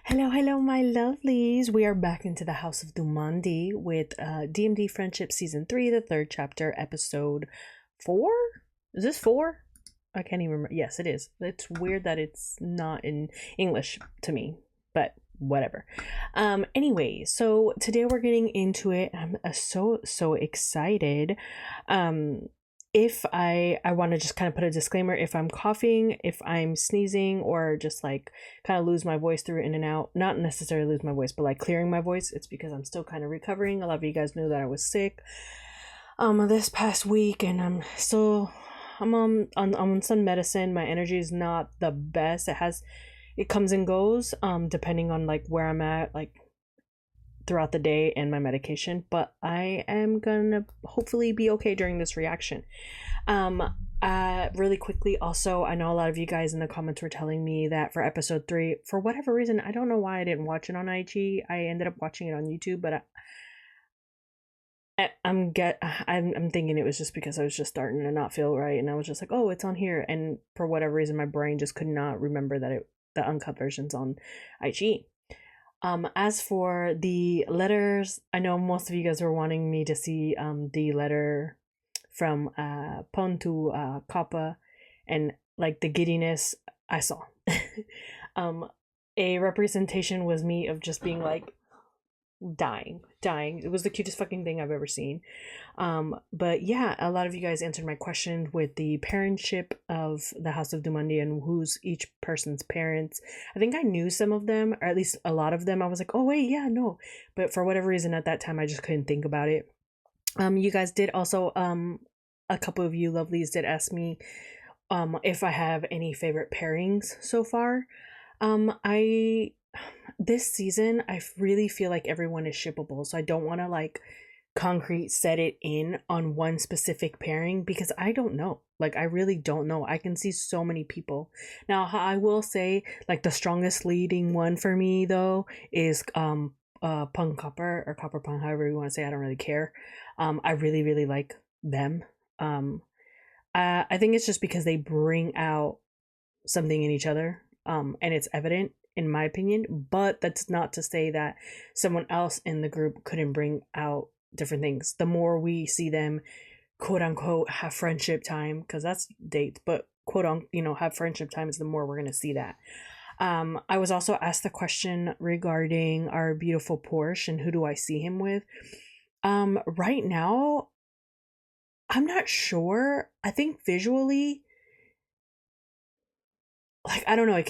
Hello, hello, my lovelies. We are back into the House of Domundi with DMD Friendship Season 3, the third chapter, episode 4? Is this 4? I can't even remember. Yes, it is. It's weird that it's not in English to me, but whatever. Anyway, so today we're getting into it. I'm so excited. Um, if I want to just kind of put a disclaimer, if I'm coughing, if I'm sneezing, or just like kind of lose my voice through in and out, not necessarily lose my voice, but like clearing my voice, it's because I'm still kind of recovering. A lot of you guys knew that I was sick this past week, and I'm on some medicine. My energy is not the best. It comes and goes depending on like where I'm at, like throughout the day, and my medication, but I am gonna hopefully be okay during this reaction. Really quickly, also, I know a lot of you guys in the comments were telling me that for episode 3, for whatever reason, I don't know why I didn't watch it on IG. I ended up watching it on YouTube, but I'm thinking it was just because I was just starting to not feel right, and I was just like, oh, it's on here, and for whatever reason, my brain just could not remember that the uncut version's on IG. As for the letters, I know most of you guys were wanting me to see the letter from Pon to Kappa, and like the giddiness I saw. um, a representation was me of just being like dying. It was the cutest fucking thing I've ever seen. But yeah, a lot of you guys answered my question with the parentship of the House of Domundi and who's each person's parents. I think I knew some of them, or at least a lot of them. I was like, oh wait, yeah, no. But for whatever reason at that time I just couldn't think about it. You guys did also a couple of you lovelies did ask me if I have any favorite pairings so far. I this season I really feel like everyone is shippable, so I don't want to like concrete set it in on one specific pairing because I don't know. Like I really don't know. I can see so many people. Now I will say like the strongest leading one for me though is Punk Copper or Copper Punk, however you want to say. I don't really care. I really like them. Um I think it's just because they bring out something in each other, and it's evident in my opinion, but that's not to say that someone else in the group couldn't bring out different things. The more we see them quote unquote have friendship time, because that's dates, but quote unquote, have friendship times, the more we're going to see that. I was also asked the question regarding our beautiful Porsche and who do I see him with. Right now I'm not sure. I think visually, like I don't know, it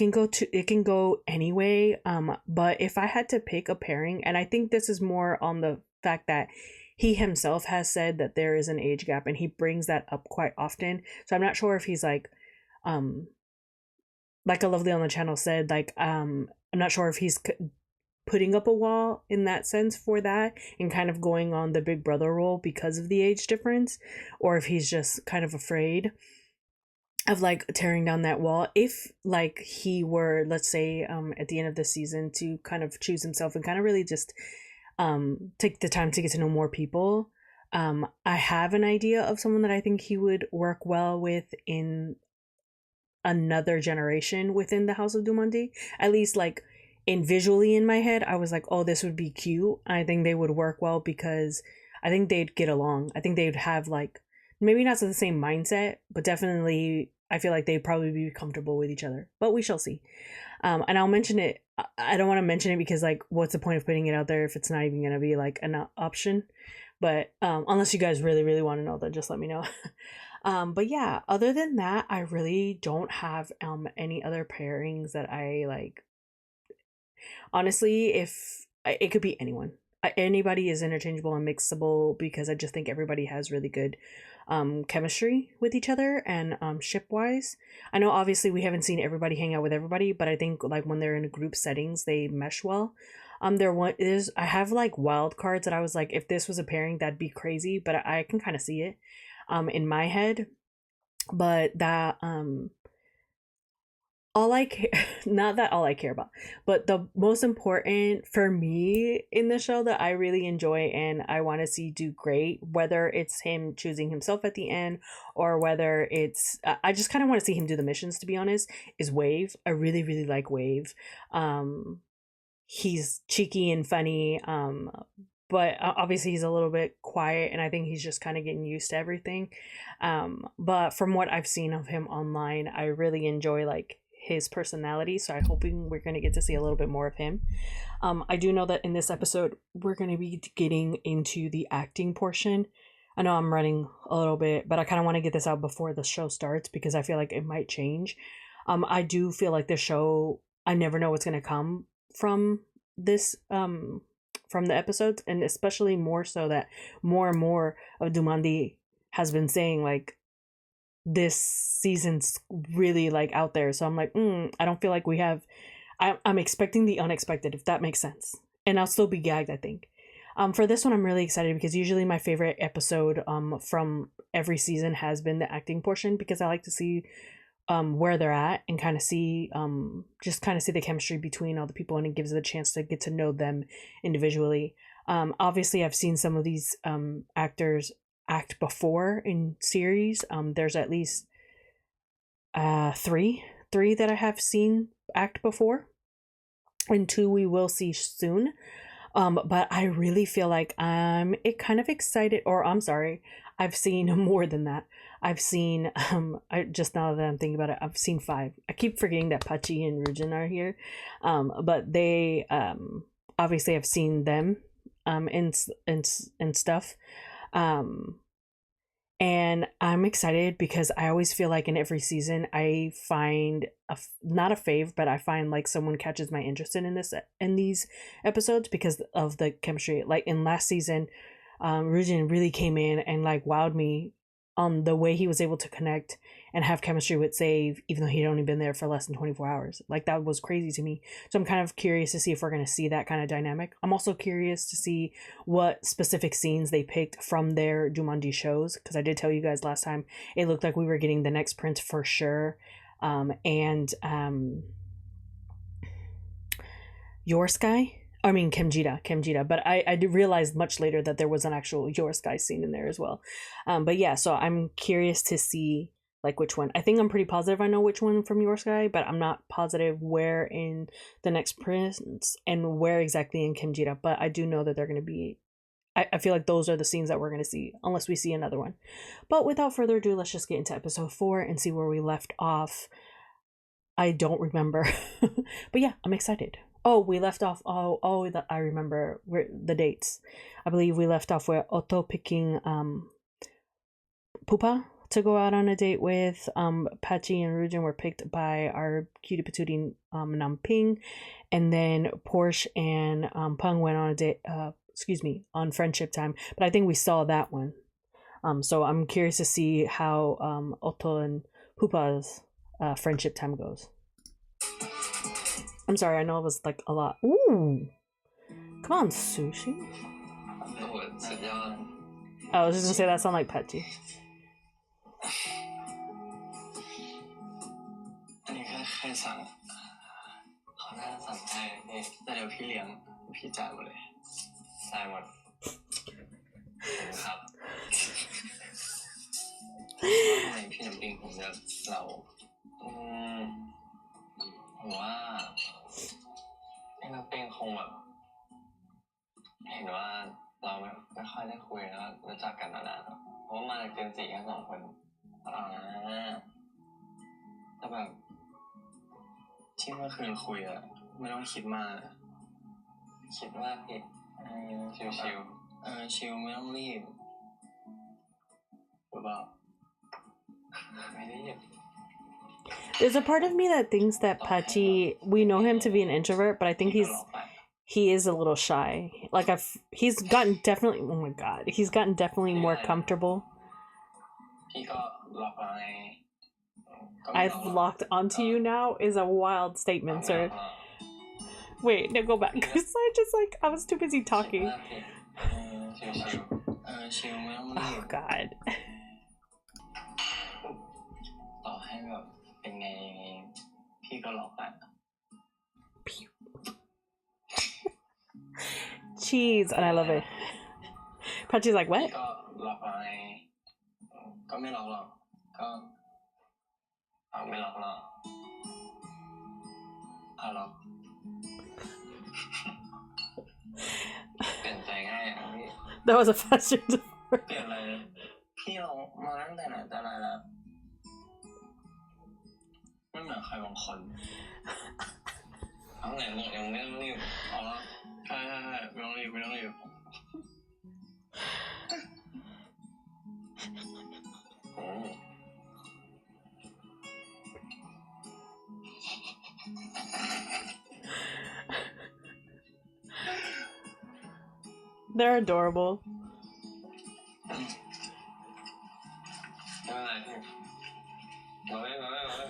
can go anyway. But if I had to pick a pairing, and I think this is more on the fact that he himself has said that there is an age gap and he brings that up quite often. So I'm not sure if he's um like a lovely on the channel said, I'm not sure if he's putting up a wall in that sense for that and kind of going on the big brother role because of the age difference, or if he's just kind of afraid of like tearing down that wall if like he were, let's say, at the end of the season to kind of choose himself and kind of really just take the time to get to know more people. I have an idea of someone that I think he would work well with in another generation within the House of Dumandi. At least like in visually in my head, I was like, oh, this would be cute. I think they would work well because I think they'd get along. I think they'd have like maybe not the same mindset, but definitely I feel like they'd probably be comfortable with each other. But we shall see. And I'll mention it. I don't want to mention it because like, what's the point of putting it out there if it's not even gonna be like an option? But unless you guys really want to know, then just let me know. But yeah, other than that, I really don't have any other pairings that I like. Honestly, if it could be anyone, anybody is interchangeable and mixable because I just think everybody has really good chemistry with each other and ship wise. I know obviously we haven't seen everybody hang out with everybody, but I think like when they're in group settings, they mesh well. I have like wild cards that I was like, if this was a pairing, that'd be crazy, but I can kind of see it in my head. But that all I care, not that all I care about, but the most important for me in the show that I really enjoy and I want to see do great, whether it's him choosing himself at the end or whether it's, I just kind of want to see him do the missions, to be honest, is Wave. I really like Wave. he's cheeky and funny. But obviously he's a little bit quiet, and I think he's just kind of getting used to everything. But from what I've seen of him online, I really enjoy like his personality. So I'm hoping we're gonna get to see a little bit more of him. I do know that in this episode we're gonna be getting into the acting portion. I know I'm running a little bit, but I kind of want to get this out before the show starts because I feel like it might change. I do feel like the show, I never know what's gonna come from this from the episodes, and especially more so that more and more of Domundi has been saying like this season's really like out there. So I'm like, I don't feel like we have. I'm expecting the unexpected, if that makes sense, and I'll still be gagged, I think. For this one, I'm really excited because usually my favorite episode from every season has been the acting portion because I like to see where they're at and kind of see just kind of see the chemistry between all the people, and it gives it a chance to get to know them individually. Obviously I've seen some of these actors act before in series. There's at least three that I have seen act before, and two we will see soon. But I really feel like I'm kind of excited, or I'm sorry, I've seen more than that. I've seen I just now that I'm thinking about it, I've seen 5. I keep forgetting that Pachi and Rujin are here. But they obviously I've seen them and stuff. And I'm excited because I always feel like in every season I find not a fave, but I find like someone catches my interest in these episodes because of the chemistry. Like in last season, Rujin really came in and like wowed me on the way he was able to connect and have chemistry with Save, even though he'd only been there for less than 24 hours. Like that was crazy to me. So I'm kind of curious to see if we're going to see that kind of dynamic. I'm also curious to see what specific scenes they picked from their Domundi shows, because I did tell you guys last time it looked like we were getting the next prince for sure. And Your Sky. I mean Kemjita, but I did realize much later that there was an actual Your Sky scene in there as well. But yeah, so I'm curious to see like which one. I think I'm pretty positive I know which one from Your Sky, but I'm not positive where in the next prince and where exactly in Kemjita. But I do know that they're going to be. I feel like those are the scenes that we're going to see, unless we see another one. But without further ado, let's just get into episode 4 and see where we left off. I don't remember, but yeah, I'm excited. Oh, we left off. I remember the dates. I believe we left off with Otto picking Pupa to go out on a date with. Pachi and Rujin were picked by our cutie patootie Namping, and then Porsche and Peng went on a date. On friendship time. But I think we saw that one. So I'm curious to see how Otto and Pupa's friendship time goes. I'm sorry, I know it was like a lot. Ooh. Come on, sushi. I was just gonna say that sound like Pachi. อันนี้แค่สั่งเขาน่าสั่งให้นี่แต่เดี๋ยวพี่เลี้ยงพี่จ่ายหมดเลยจ่ายหมดครับทำไมพี่น้ำปิงผมเลือกเราผมว่าพี่น้ำปิงคงแบบเห็นว่าเราไม่ค่อยได้คุยแล้วรู้จักกันมานานเพราะว่ามาจากเจนสี่แค่2 คนแต่แบบที่เมื่อคืนคุยอะไม่ต้องคิดมากคิดว่าผิดชิวชิวไม่ต้องรีบหรือเปล่าไม่รีบ There's a part of me that thinks that Pachi, we know him to be an introvert, but I think he is a little shy. Like he's gotten definitely. Oh my god, he's gotten definitely more comfortable. I've locked onto you now is a wild statement, sir. Wait, no, go back. Cause I was too busy talking. Oh god. Cheese, and I love it. Pachi's like, what? That was a faster เปลี่ยนอะไรพี่เรามาตั้งแต่ไหนแต่ไรแล้วไม่เหมือนใครบางคนทั้งไหนบอกยังไม่ต้องรีบเอาละใช่ไม่ต้องรีบไม่ต้องรีบThey're adorable. ไม่เป็นไรพี่มาเลยมาเลยมาเลย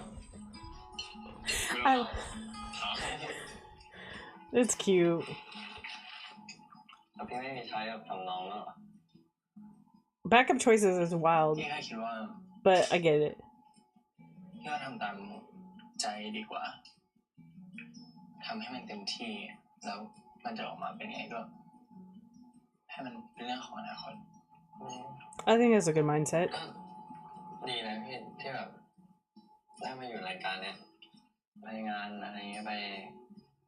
It's cute. แล้วพี่ไม่มีใช้แบบทำน้องมั้งเหรอ Backup choices is wild, พี่แค่คิดว่า but I get it. พี่ว่าทำตามใจดีกว่าทำให้มันเต็มที่แล้วมันจะออกมาเป็นไงก็ให้มันเป็นเรื่องของอนาคต I think that's a good mindset. ดีนะพี่ที่แบบได้มาอยู่รายการเนี้ยไปงานอะไรเงี้ยไป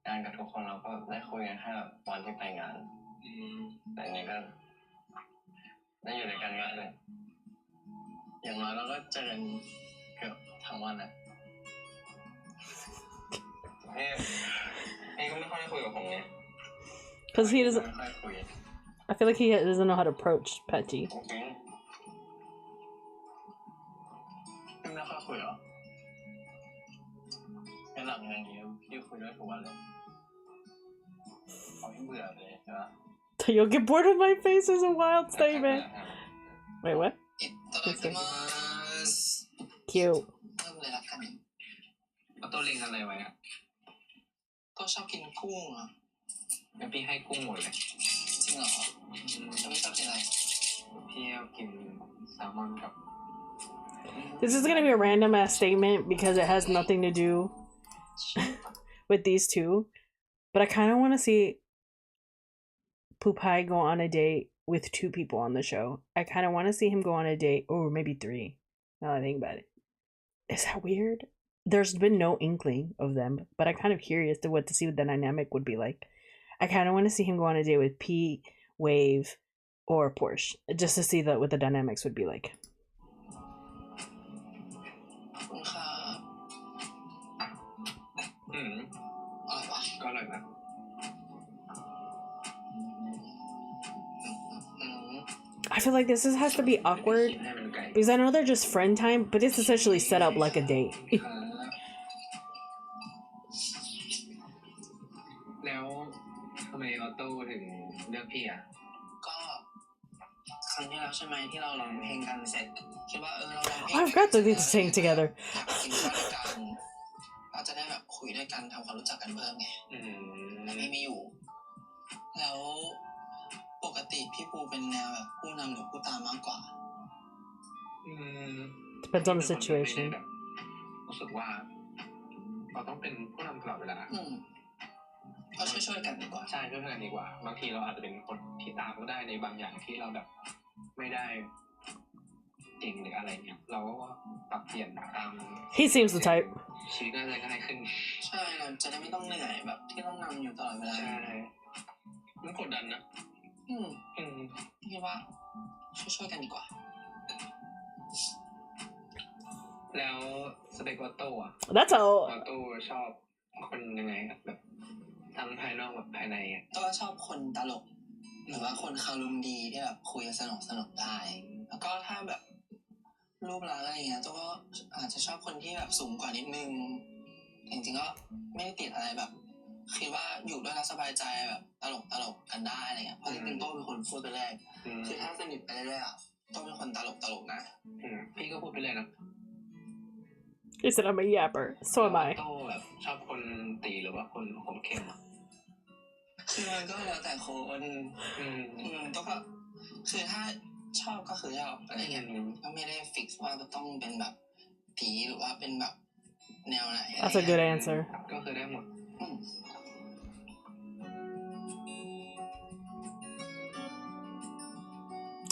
งานกับทุกคนเราก็ได้คุยกันแค่แบบวันที่ไปงานแต่อันนี้ก็ได้อยู่ด้วยกันเยอะเลยอย่างน้อยเราก็เจอกันเกือบทั้งวันนะพี่ก็ไม่ค่อยได้คุยกับผมไง Because he doesn't. ไม่ค่อยคุย I feel like he doesn't know how to approach Petty. จริงพี่ไม่ค่อยคุยหรอในหลังอย่างนี้พี่คุยด้วยทุกวันเลยเขาไม่เบื่อเลยใช่ไหม You'll get bored of my face is a wild statement. Wait, what? อิตาลีมาส Cute. เริ่มเลยละกันเอาตัวเล็งอะไรไว้อะก็ชอบกินกุ้งอ่ะงั้นพี่ให้กุ้งหมดเลยจริงเหรอแล้วพี่ชอบกินอะไรพี่ชอบกินแซลมอนกับ This is gonna be a random ass statement because it has nothing to do with these two. But I kind of want to see Pupai go on a date with two people on the show. I kind of want to see him go on a date, or maybe three. Now that I think about it. Is that weird? There's been no inkling of them, but I'm kind of curious to see what the dynamic would be like. I kind of want to see him go on a date with Pete, Wave, or Porsche, just to see what the dynamics would be like. อะไรวะก็อร่อยนะ I feel like this has to be awkward because I know they're just friend time, but it's essentially set up like a date. แล้วทำไมออโต้ถึงเลือกพี่อ่ะก็ครั้งที่แล้วใช่ไหมที่เราร้องเพลงกันเสร็จคิดว่าเราร้องเพลง I've got to sing together. กินข้าวด้วยกันเราจะได้แบบคุยด้วยกันทำความรู้จักกันเพิ่มไงแต่พี่ไม่อยู่แล้วปกติพี่ปูเป็นแนวแบบผู้นำหรือผู้ตามมากกว่า Depends on the situation. รู้สึกว่าเราต้องเป็นผู้นำตลอดเวลาก็ช่วยๆกันดีกว่าใช่ช่วยๆกันดีกว่าบางทีเราอาจจะเป็นคนที่ตามก็ได้ในบางอย่างที่เราแบบไม่ได้เก่งหรืออะไรเงี้ยเราก็ปรับเปลี่ยนตาม He seems the type. ชีวิตก็จะง่ายขึ้นใช่เราจะได้ไม่ต้องเหนื่อยแบบที่ต้องนำอยู่ตลอดเวลาใช่มันกดดันนะคิดว่าช่วยๆกันดีกว่าแล้วสเปคออโต้อะ That's อ all. อโต้ชอบคนยังไงครับแบบทั้งภายนอกแบบภายในอ่ะก็ชอบคนตลกหรือว่าคนคารมดีที่แบบคุยสนุกได้แล้วก็ถ้าแบบรูปลักษณ์อะไรเงี้ยตัวก็อาจจะชอบคนที่แบบสูงกว่านิดนึงจริงๆก็ไม่ได้ติดอะไรแบบคิดว่าอยู่ด้วยแล้วสบายใจแบบตลกกันได้อะไรเงี้ยเพราะจริงๆโต้เป็นคนพูดไปแรกคือถ้าสนิทไปเรื่อยๆอ่ะโต้เป็นคนตลกนะพี่ก็พูดไปเลยนะ He said I'm a yapper. So am I. โต้แบบชอบคนตีหรือว่าคนขมเข้มคือมันก็แล้วแต่คนก็แบบคือถ้าชอบก็คือชอบอะไรเงี้ยก็ไม่ได้ฟิกซ์ว่าต้องเป็นแบบตีหรือว่าเป็นแบบแนวไหน That's a good answer. ก็คือได้หมด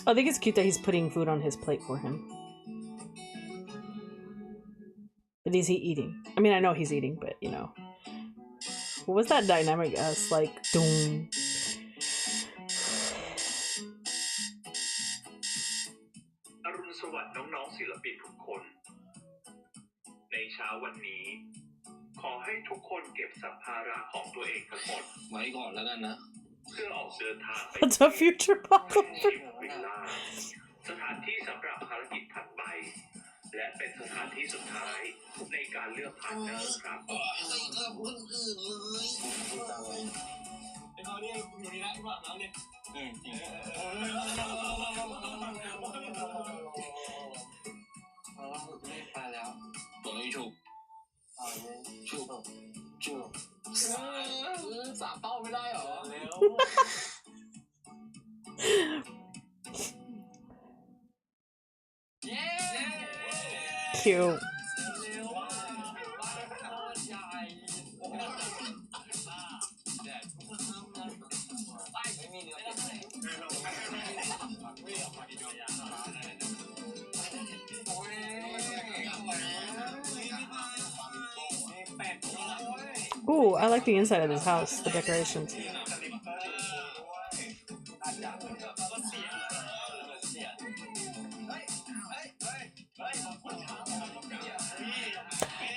I think it's cute that he's putting food on his plate for him. But is he eating? I mean, I know he's eating, but you know. What was that dynamic as? Like, doom. คนเก็บสัมภาระของตัวเองทั้งหมด ไว้ก่อนแล้วกันนะ เพื่อออกเดินทางไป That's a future ชิ apocalypse. มวิลล่าสถานที่สำหรับภารกิจถัดไปและเป็นสถานที่สุดท้ายในการเลือกพาร์ทเนอร์ครับ อะไรกับคนอื่นเลยไอ้เขาเนี่ยอยู่นี่นะที่ว่าน้ำเนี่ยจริงไม่ไปแล้วตัวนี้ฉุกฉุกสามเป้าไม่ได้หรอแล้ว Cute. Ooh, I like the inside of this house, the decorations.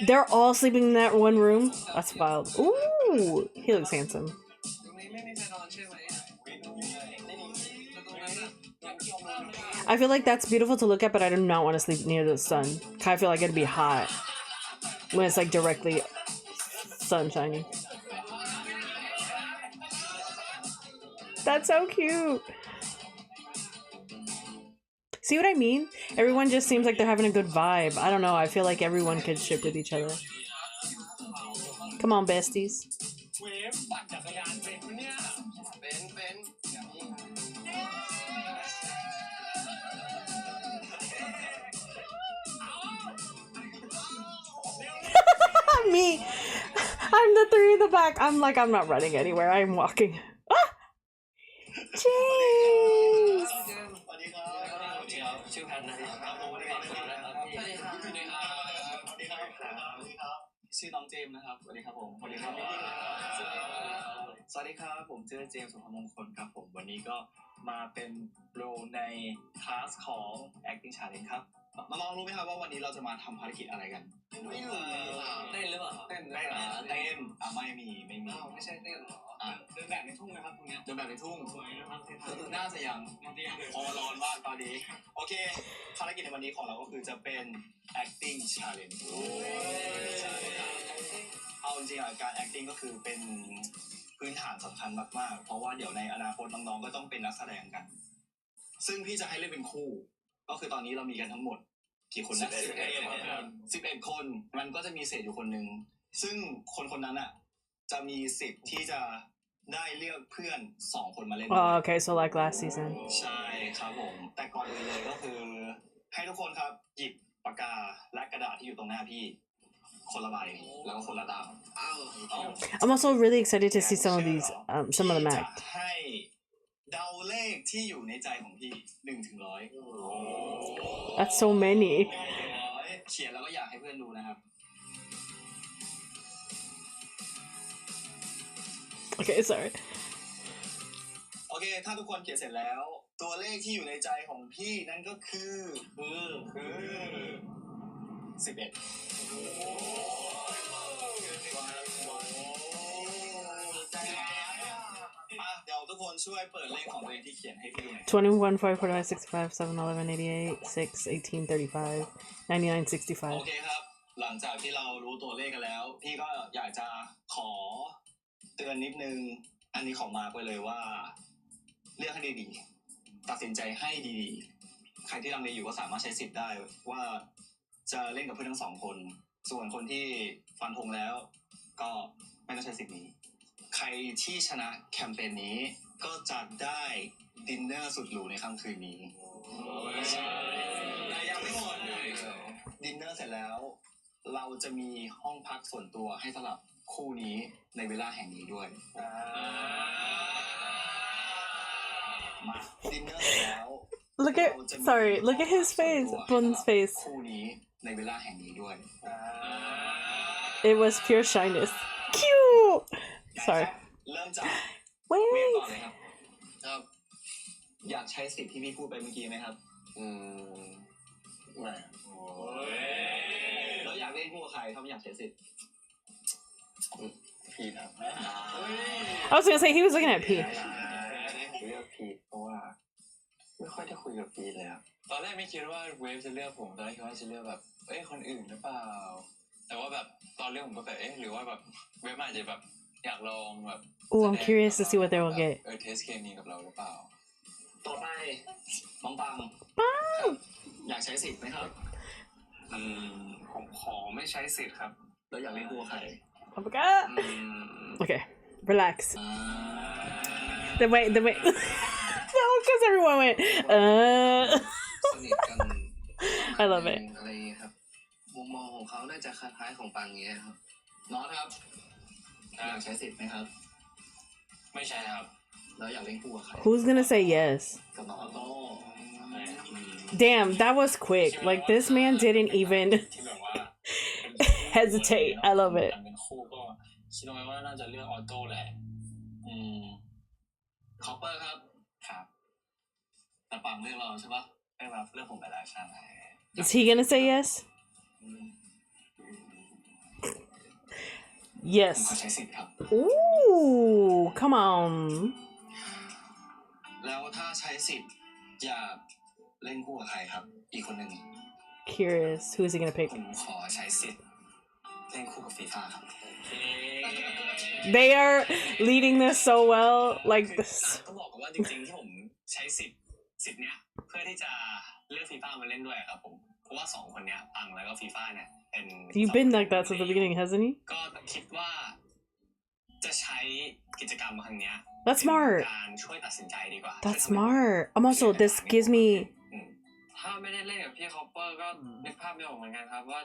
They're all sleeping in that one room? That's wild. Ooh, he looks handsome. I feel like that's beautiful to look at, but I do not want to sleep near the sun. I feel like it'd be hot when it's like directly sunshiny. That's so cute. See what I mean? Everyone just seems like they're having a good vibe. I don't know. I feel like everyone could ship with each other. Come on, besties. Me. I'm the three in the back. I'm like, I'm not running anywhere. I'm walking. Ah! Jeez. ชื่อแพทนะครับชื่อน้องเจมส์นะครับสวัสดีครับผมสวัสดีครับสวัสดีครับผมชื่อเจมส์สุภมงคลครับผมวันนี้ก็มาเป็นโรในคลาสของ acting challenge ครับน้องๆรู้ไหมครับว่าวันนี้เราจะมาทำภารกิจอะไรกันไม่รู้เต้นหรือเปล่าเต้นไม่มีไม่ใช่เต้นหรอเดินแบบในทุ่งนะครับตรงนี้เดินแบบในทุ่งสวยนะครับน่าจะยังพอร้อนมากตอนนี้โอเคภารกิจในวันนี้ของเราก็คือจะเป็น acting challenge เอาจริงๆการ acting ก็คือเป็นพื้นฐานสำคัญมากๆเพราะว่าเดี๋ยวในอนาคตน้องๆก็ต้องเป็นนักแสดงกันซึ่งพี่จะให้เล่นเป็นคู่ก็คือตอนนี้เรามีกันทั้งหมดกี่คนนะ11 คนมันก็จะมีเศษอยู่คนหนึ่งซึ่งคนนั้นอ่ะจะมีสิทธิ์ที่จะได้เลือกเพื่อน2 คนมาเล่น Oh, okay, so like last season. ใช่ครับผมแต่ก่อนอื่นเลยก็คือให้ทุกคนครับหยิบปากกาและกระดาษที่อยู่ตรงหน้าพี่คนละใบแล้วก็คนละดาว I'm also really excited to see some of these, some of them จะ act. ให้เดาเลขที่อยู่ในใจของพี่1 ถึง 100 That's so many. เขียนแล้วก็อยากให้เพื่อนดูนะครับ Okay, sorry. โอเคถ้าทุกคนเขียนเสร็จแล้วตัวเลขที่อยู่ในใจของพี่นั่นก็คือ11เดี๋ยวทุกคนช่วยเปิดเลขของตัวเองที่เขียนให้พี่ดูหน่อย 21, 5, 45, 65, 7, 11, 88, 6, 18, 35, 99, โอ 65. เคครับหลังจากที่เรารู้ตัวเลขกันแล้วพี่ก็อยากจะขอเตือนนิดนึงอันนี้ขอมาร์คไว้เลยว่าเลือกให้ดีๆตัดสินใจให้ดีๆใครที่ลังเลอยู่ก็สามารถใช้สิทธิ์ได้ว่าจะเล่นกับเพื่อนทั้ง2 คนส่วนคนที่ฟันธงแล้วก็ไม่ต้องใช้สิทธิ์นี้ใครที่ชนะแคมเปญนี้ก็จะได้ดินเนอร์สุดหรูในค่ำคืนนี้แต่ยังไม่หมดดินเนอร์เสร็จแล้วเราจะมีห้องพักส่วนตัวให้สำหรับคู่นี้ในเวลาแห่งนี้ด้วยมาดินเนอร์เสร็จแล้ว Look at, sorry, look at his face, Bun's face. คู่นี้ในเวลาแห่งนี้ด้วย It was pure shyness. Cute! Sorry. เริ่มจากเวฟ Wait. ก่อนเลยครับอยากใช้สิทธิ์ที่พี่พูดไปเมื่อกี้ไหมครับไม่แล้วอยากเล่นคู่กับใครถ้าไม่อยากใช้สิทธิ์ พีทครับ I was gonna say he was looking at P. เลือกพีทเพราะว่าไม่ค่อยได้คุยกับพีทเลยครับตอนแรกไม่คิดว่าเวฟจะเลือกผมตอนแรกคิดว่าจะเลือกแบบคนอื่นหรือเปล่าแต่ว่าแบบตอนเลือกผมก็แบบหรือว่าแบบเวฟอาจจะแบบอยากลองแบบ Oh, I'm curious to see what they will get. เทสเคมีกับเราหรือเปล่าต่อไปน้องปัง อยากใช้สิทธิ์ไหมครับผมขอไม่ใช้สิทธิ์ครับแล้วอยากเล่นตัวใคร Oh my god. Okay, relax. The way. No, because everyone went. สนิทกัน I love it. อะไรครับมุมมองของเขาน่าจะคล้ายๆของปังเงี้ยครับน้องครับอยากใช้สิทธิ์ไหมครับไม่ใช่ครับแล้วอยากเล่นคู่กับใคร Who's gonna say yes? กับน้องออโต้ Damn, that was quick. Like this man didn't even ที่แบบว่า hesitate. I love it. เป็นคู่ก็คิดว่าน่าจะเลือกออโต้แหละคอปเปอร์ครับแต่ปังเลือกเราใช่ปะแบบเลือกผมไปแล้วใช่ไหม Is he gonna say yes? ผมขอ Yes. ใช้สิทธิ์ครับ Ooh, come on. แล้วถ้าใช้สิทธิ์อยากเล่นคู่กับใครครับอีกคนหนึ่ง Curious. Who is he gonna pick? ผมขอใช้สิทธิ์เล่นคู่กับฟีฟ่าครับ They are leading this so well. Like this. ต้องบอกกันว่าจริงๆที่ผมใช้สิทธิ์เนี้ยเพื่อที่จะเลือกฟีฟ่ามาเล่นด้วยครับผมเพราะว่า2คนเนี้ยปังแล้วก็ฟีฟ่าเนี่ยเป็น You've been like that since the beginning, hasn't he? ก็คิดว่าจะใช้กิจกรรมครั้งเนี้ย That's smart. การช่วยตัดสินใจดีกว่า That's smart. Also, this gives me. ถ้าไม่ได้เล่นกับพี่คอปเปอร์ก็นึกภาพไม่ออกเหมือนกันครับว่า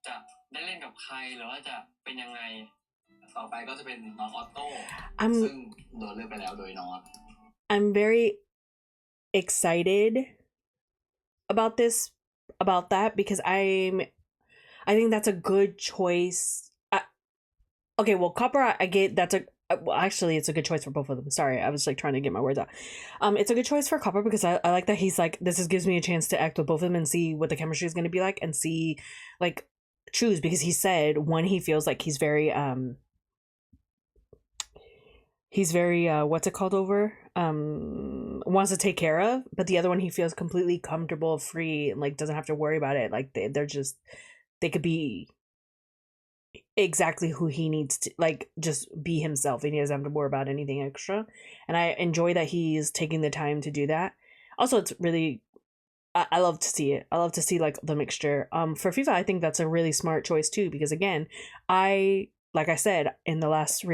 จะได้เล่นกับใครหรือว่าจะเป็นยังไงต่อไปก็จะเป็นน้องออโต้ซึ่งโดนเลือกไปแล้วโดยน้อง I'm very excited about that because I think that's a good choice. Okay, well, Copper, I get that's well, actually, it's a good choice for both of them. Sorry, I was like trying to get my words out. It's a good choice for Copper because I like that he's like, gives me a chance to act with both of them and see what the chemistry is going to be like and see, like, choose, because he said when he feels like he's very what's it called over? Wants to take care of, but the other one he feels completely comfortable, free, and like doesn't have to worry about it. Like they could be exactly who he needs to, like, just be himself, and he doesn't have to worry about anything extra. And I enjoy that he's taking the time to do that. Also, it's really I love to see it. I love to see like the mixture. For FIFA, I think that's a really smart choice too, because again, like I said in the last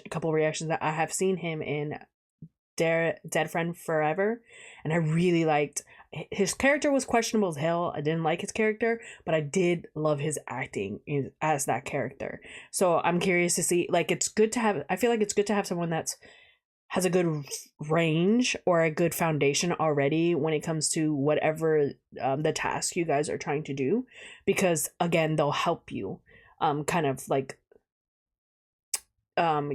couple reactions, that I have seen him in Dead Friend Forever, and I really liked his character. Was questionable as hell. I didn't like his character, but I did love his acting as that character. So I'm curious to see, like, it's good to have, I feel like it's good to have someone that's has a good range or a good foundation already when it comes to whatever the task you guys are trying to do, because again, they'll help you kind of like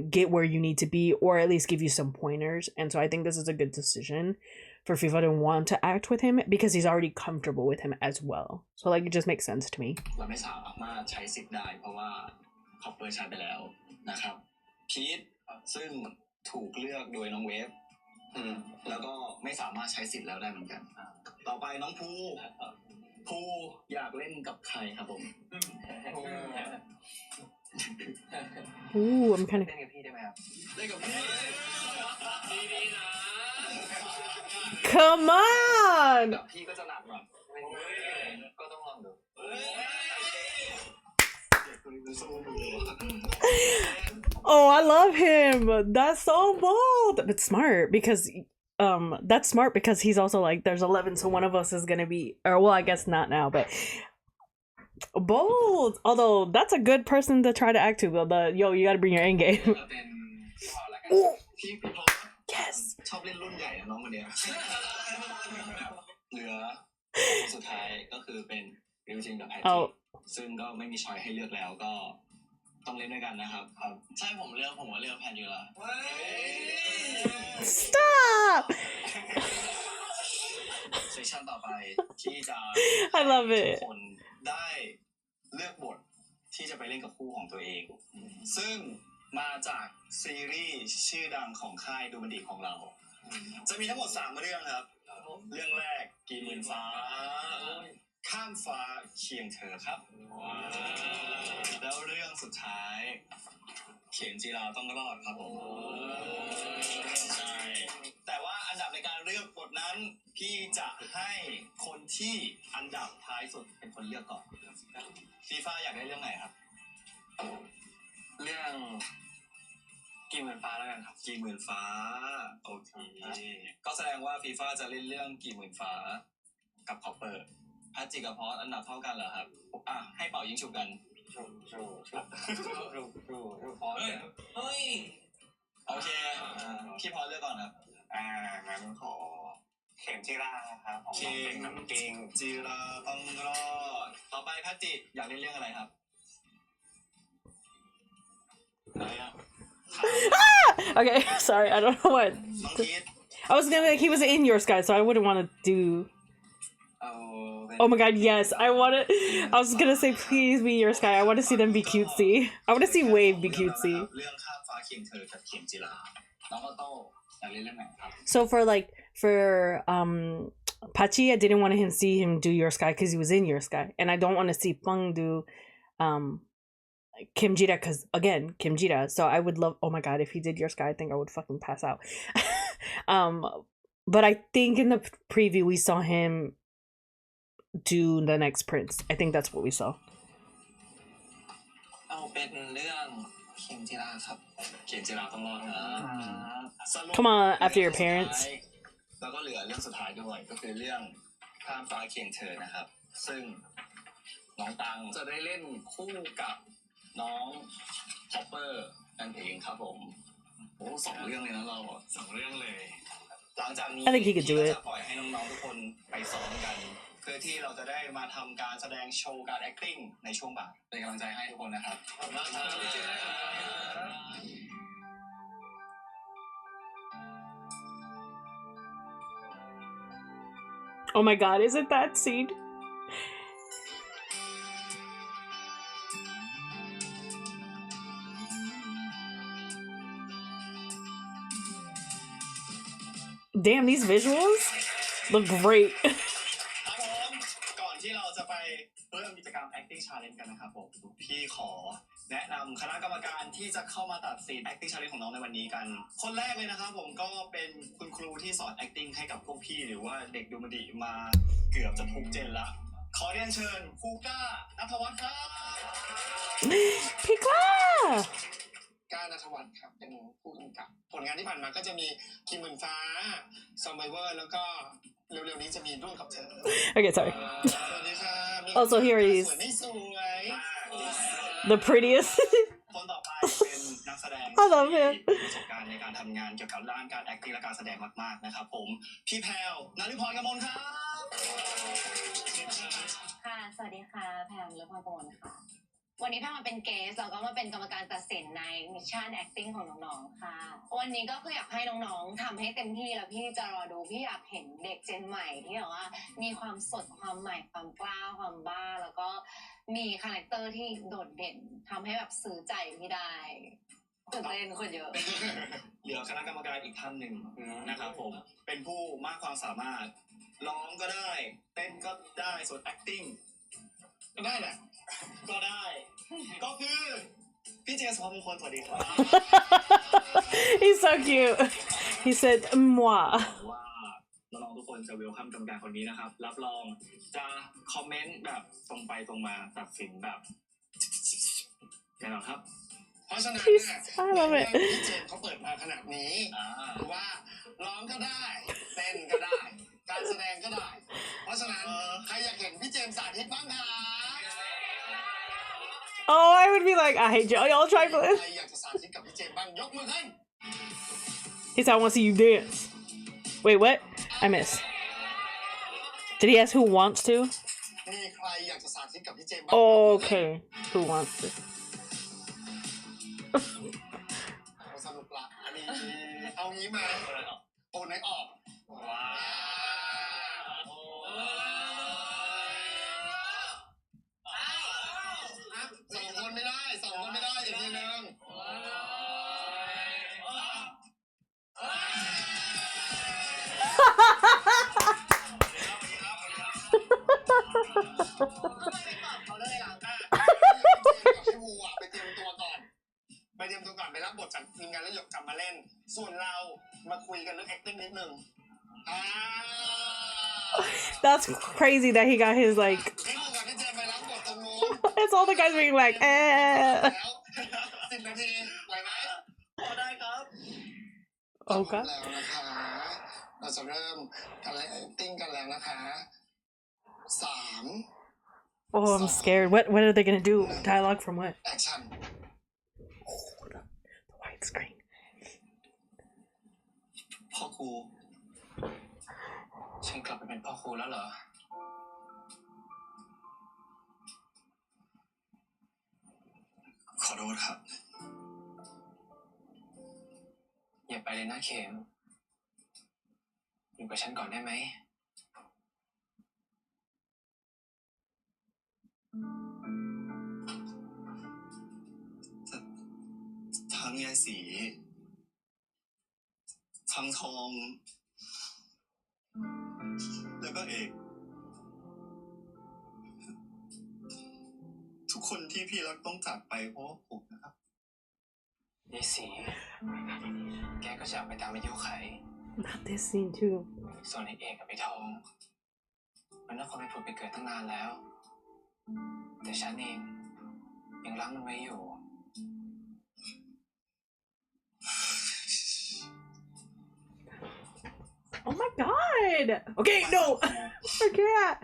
get where you need to be, or at least give you some pointers. And so I think this is a good decision for FIFA to want to act with him, because he's already comfortable with him as well. So like, it just makes sense to me. เราไม่สามารถใช้สิทธิ์ได้เพราะว่าคอปเปอร์ใช้ไปแล้วนะครับพีทซึ่งถูกเลือกโดยน้องเวฟแล้วก็ไม่สามารถใช้สิทธิ์แล้วได้เหมือนกันต่อไปน้องภูอยากเล่นกับใครครับผม Ooh, I'm kind of เล่นกับพี่ได้ไหมครับเล่นกับพี่ดีๆนะ Come on. กับพี่ก็จะหนักหน่อยก็ต้องลองดู Oh, I love him. That's so bold, but smart, because that's smart because he's also like, there's 11, so one of us is gonna be, or well, I guess not now, but bold. Although that's a good person to try to act to. But yo, you gotta bring your end game. Yes. ชอบเล่นรุ่นใหญ่นะน้องคนเนี้ยเหลือสุดท้ายก็คือเป็นริวจินกับแพทริกซึ่งก็ไม่มีช้อยให้เลือกแล้วก็ต้องเล่นด้วยกันนะครับใช่ผมว่าเลือกแพทอยู่แล้ว Stop. เซสชั่นต่อไปที่จะ I love it. ทุกคนได้เลือกบทที่จะไปเล่นกับคู่ของตัวเองซึ่ง มาจากซีรีส์ชื่อดังของค่ายดูมันดีของเราจะมีทั้งหมด3เรื่องครับเรื่องแรกกี่หมื่นฟ้าข้ามฟ้าเคียงเธอครับแล้วเรื่องสุดท้ายเข็มจีราต้องรอดครับผมใช่แต่ว่าอันดับในการเลือกบทนั้นพี่จะให้คนที่อันดับท้ายสุดเป็นคนเลือกก่อนฟีฟ่าอยากได้เรื่องไหนครับเรื่องกี่หมื่นฟ้าแล้วกันครับกี่หมื่นฟ้าโอเคก็แสดงว่าฟีฟ่าจะเล่นเรื่องกี่หมื่นฟ้ากับคอปเปอร์พัชจิกับพอสอันดับเท่ากันเหรอครับให้เป่ายิงฉุบกันชูพอสเฮ้ยโอเคพี่พอสเลือกก่อนครับงั้นขอเข็มจีราครับเข็มน้ำเกงจีราต้องรอดต่อไปพัชจิอยากเล่นเรื่องอะไรครับOkay, sorry, I don't know what. I was gonna be like, he was in Your Sky, so I wouldn't want to do. Oh my god, yes, I was gonna say, please be Your Sky. I want to see them be cutesy. I want to see Wave be cutesy. So for Pachi, I didn't want to see him do Your Sky because he was in Your Sky, and I don't want to see Feng do Kim Jira because again Kim Jira. So I would love. Oh my god, if he did Your Sky, I think I would fucking pass out. But I think in the preview we saw him do the next Prince. I think that's what we saw. เอาเป็นเรื่องเข็มจีราครับเข็มจีราต้องรอดนะ Come on, after your parents. แล้วก็เหลือเรื่องสุดท้ายด้วยก็คือเรื่องข้ามฟ้าเคียงเธอนะครับซึ่งน้องตังจะได้เล่นคู่กับน้องฮอปเปอร์นั่นเองครับผมโอ้2 เรื่องเลยนะเรา2 เรื่องเลยหลังจากนี้ I think he could do it. จะปล่อยให้น้องๆทุกคนไปซ้อมกันเพื่อที่เราจะได้มาทำการแสดงโชว์การ acting ในช่วงบ่ายเป็นกำลังใจให้ทุกคนนะครับขอบคุณมากครับ Oh my god, is it that scene? Damn, these visuals look great. ก่อนที่เราจะไปเริ่มกิจกรรม acting challenge กันนะครับผมพี่ขอแนะนำคณะกรรมการที่จะเข้ามาตัดสิน acting challenge ของน้องในวันนี้กันคนแรกเลยนะครับผมก็เป็นคุณครูที่สอน acting ให้กับพวกพี่หรือว่าเด็กดูมันดีมาเกือบจะทุกเจนละขอเรียนเชิญครูก้าณัฐวัฒน์ครับ พี่กล้า ก้าณัฐวัฒน์ครับเป็นผู้กำกับผลงานที่ผ่านมาก็จะมีคิมหมื่นฟ้า Survivor แล้วก็เร็วๆนี้จะมีร่วมกับเธอ Okay, sorry. สวัสดีค่ะ Also, here he is. สวยไม่สวย The prettiest. คนต่อไปเป็นนักแสดง I love him. มีประสบการณ์ในการทำงานเกี่ยวกับด้านการ acting และการแสดงมากๆนะครับผมพี่แพรวนฤพรกมลครับ ค่ะสวัสดีค่ะแพมและพรกมลค่ะวันนี้แพมมาเป็นเกสแล้วก็มาเป็นกรรมการตัดสินในมิชชั่น acting ของน้องๆค่ะวันนี้ก็คืออยากให้น้องๆทำให้เต็มที่แล้วพี่จะรอดูพี่อยากเห็นเด็กเจนใหม่ที่แบบว่ามีความสดความใหม่ความกล้าความบ้าแล้วก็มีคาแรคเตอร์ที่โดดเด่นทำให้แบบซื้อใจพี่ได้ตื่นเต้นคนเยอะ เหลือคณะกรรมการอีกท่านหนึ่งนะครับผมเป็นผู้มากความสามารถร้องก็ได้เต้นก็ได้ส่วน acting ก็ได้แหละก็ได้ก็คือพี่เจมส์พรมงคลสวัสดีครับ He's so cute. He said, moi. ว่าน้องๆทุกคนจะเวลคัมกรรมการคนนี้นะครับรับรองจะคอมเมนต์แบบตรงไปตรงมาตัดสินแบบแน่นอนครับเพราะฉะนั้นเนี่ยพี่เจมส์เขาเปิดมาขนาดนี้คือว่าร้องก็ได้เต้นก็ได้การแสดงก็ได้เพราะฉะนั้นใครอยากเห็นพี่เจมส์สาธิตบ้างคะ Oh, I would be like, I hate y'all try for this. ใครอยากจะสาธิตกับพี่เจมส์บ้างยกมือขึ้น He said, I want to see you dance. Wait, what? I missed. Did he ask who wants to? มีใครอยากจะสาธิตกับพี่เจมส์บ้าง Okay. Who wants to? สนุกละอันนี้เอางี้มาโอนไหนออกว้าว2 คนไม่ได้2 คนไม่ได้อีกทีนึง ส่วนเรามาคุยกันเรื่อง acting นิดนึง That's crazy that he got his like. พี่มึงกับพี่เจมไปรับบทตรงนู้น It's all the guys being like, แล้ว10 นาทีไหวไหมพอได้ครับ Okay. แล้วนะคะเราจะเริ่มการเล่น acting กันแล้วนะคะ3 Oh, I'm scared. What are they gonna do? Dialogue from what? action Oh, the widescreen. พ่อครูฉันกลับไปเป็นพ่อครูแล้วเหรอขอโทษครับอย่าไปเลยนะเข็มอยู่กับฉันก่อนได้ไหมทั้งยายสีทั้งทองแล้วก็เอกทุกคนที่พี่รักต้องจากไปเพราะผมนะครับยายสีแกก็จากไปตามอายุไข Not this scene too. ส่วนไอ้เอกกับไอ้ทองมันน่าควรไปผุดไปเกิดตั้งนานแล้วแต่ฉันเองยังรักมันไว้อยู่ Oh my god. Okay, no. I can't.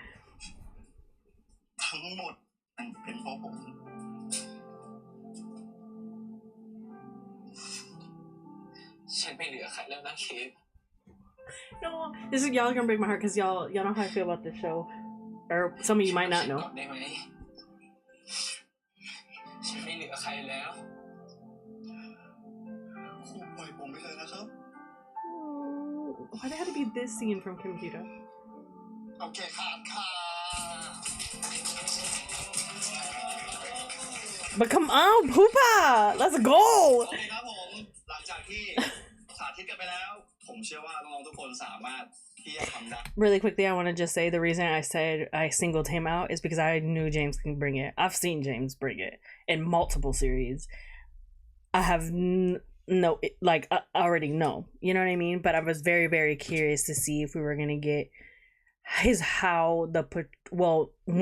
ทั้งหมดมันเป็นเพราะผมฉันไม่เหลือใครแล้วนะเคส No, this is y'all gonna break my heart because y'all know how I feel about this show, or some of you might not know. ได้ไหมฉันไม่เหลือใครแล้วครูปล่อยผมไปเลยนะครับ Why they had to be this scene from Computer? โอเคขาดค่ะ But come on, Poopa! Let's go! โอเคครับผมหลังจากที่สาธิตกันไปแล้วผมเชื่อว่าน้องๆทุกคนสามารถที่จะทำได้ Really quickly, I want to just say the reason I said I singled him out is because I knew James can bring it. I've seen James bring it in multiple series. I have no, like, I already know. You know what I mean? But I was very, very curious to see if we were going to get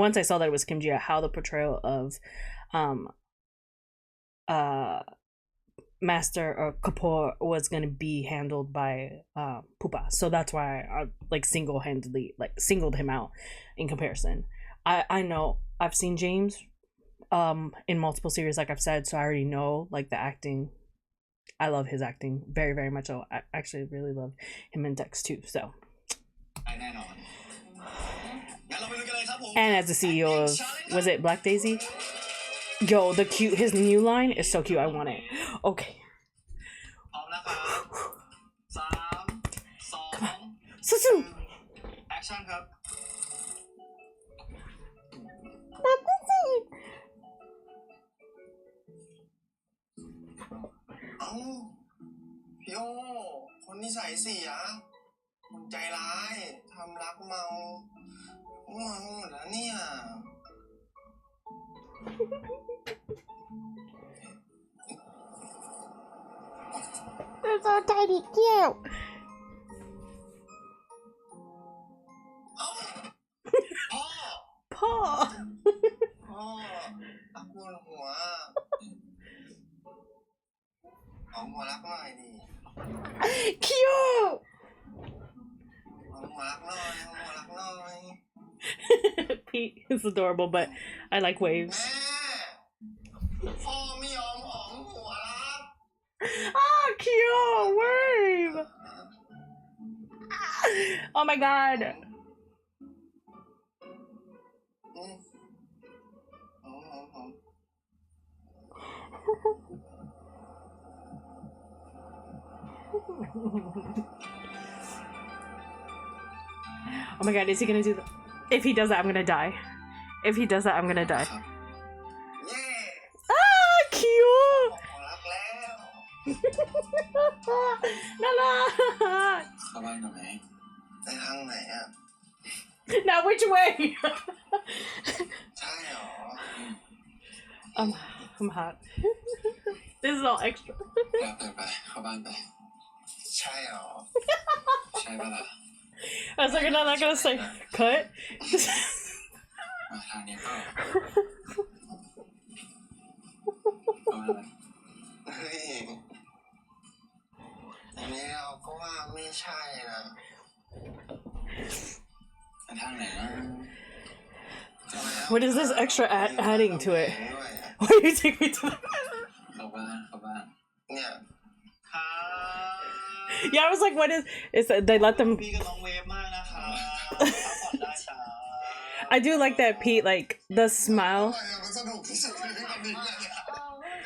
once I saw that it was Kim Ji, how the portrayal of Master or Kapoor was gonna be handled by Pupa. So that's why I like singled him out in comparison. I know I've seen James in multiple series, like I've said, so I already know like the acting. I love his acting very, very much. So I actually really love him in Dex too. So and as the CEO of was it Black Daisy? Yo, his new line is so cute. I want it. Okay. Come on. Susu. Action ครับเอ้าพี่โอคนนิสัยเสียคนใจร้ายทำรักเมาหมดแล้วเนี่ย They're so tiny, cute. พ่อ Paw. พ่อรักปวดหัวเอาหัวรักหน่อยดิ Cute. เอาหัวรักหน่อยเอาหัวรักหน่อย Pete is adorable, but I like waves. แม่พ่อไม่ยอมหอมหัวรัก Ah, cute wave. Oh my god. หอม Oh my god, is he gonna do that? If he does that, I'm gonna die. If he does that, I'm gonna die. เย้ Ah, cute. หัวรักแล้ว Nala. เข้าบ้านกันไหมไปทางไหนอ่ะ Now which way? ใช่หรอ I'm hot. This is all extra. ไปเข้าบ้านไป ใช่เหรอ ใช่ปะล่ะ I was like, I'm not gonna say cut. ทางนี้ก็เฮ้ยอันนี้เราก็ว่าไม่ใช่นะทางไหนนะ What is this extra adding to it? Why do you take me to the... เขาบ้านเนี่ย Yeah, I was like, what is they let them พี่กับน้องเวฟมากนะคะ I do like that Pete, like the smile. มันสนุกที่สุดในเรื่องนี้เลย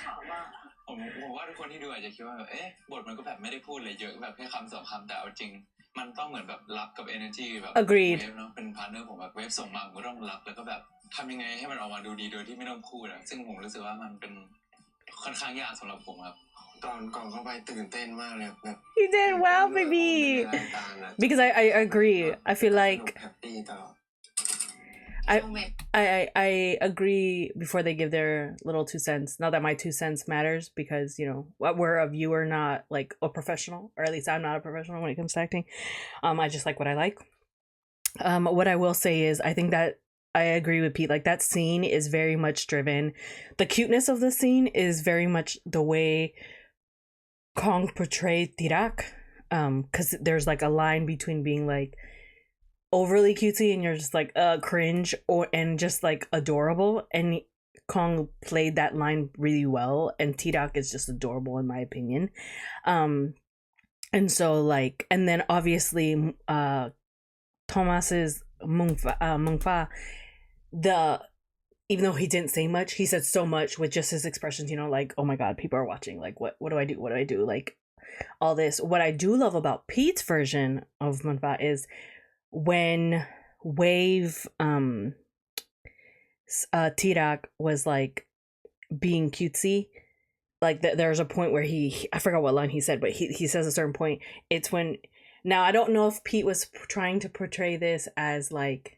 ถามว่า ผมว่าทุกคนที่ดูอาจจะคิดว่าแบบบทมันก็แบบไม่ได้พูดอะไรเยอะแบบแค่คำสองคำแต่เอาจริงมันต้องเหมือนแบบรับกับ energy แบบ Agreed เวฟเนาะเป็นพาร์ทเนอร์ผมแบบเวฟส่งมาผมก็ต้องรับแล้วก็แบบทำยังไงให้มันออกมาดูดีโดยที่ไม่ต้องพูดอะซึ่งผมรู้สึกว่ามันเป็นค่อนข้างยากสำหรับผมครับก่อนเข้าไปตื่นเต้นมากเลยแบบ You did well, baby. Because I agree. I feel like แฮปปี้ตลอด I agree before they give their little 2 cents. Not that my 2 cents matters because, you know, we're a viewer, not like a professional, or at least I'm not a professional when it comes to acting. I just like what I like. What I will say is I think that I agree with Pete. Like that scene is very much driven. The cuteness of the scene is very much the way Kong portrayed Tirak. Because there's like a line between being like overly cutesy and you're just like cringe and just like adorable, and Kong played that line really well, and T-Doc is just adorable in my opinion. And so like, and then obviously Thomas's Mungfa, even though he didn't say much, he said so much with just his expressions, you know, like, oh my god, people are watching, like what do I do, like all this. What I do love about Pete's version of Mungfa is when Wave Tirak was like being cutesy, like there's a point where I forgot what line he said, but he says a certain point. It's when, now I don't know if Pete was trying to portray this as like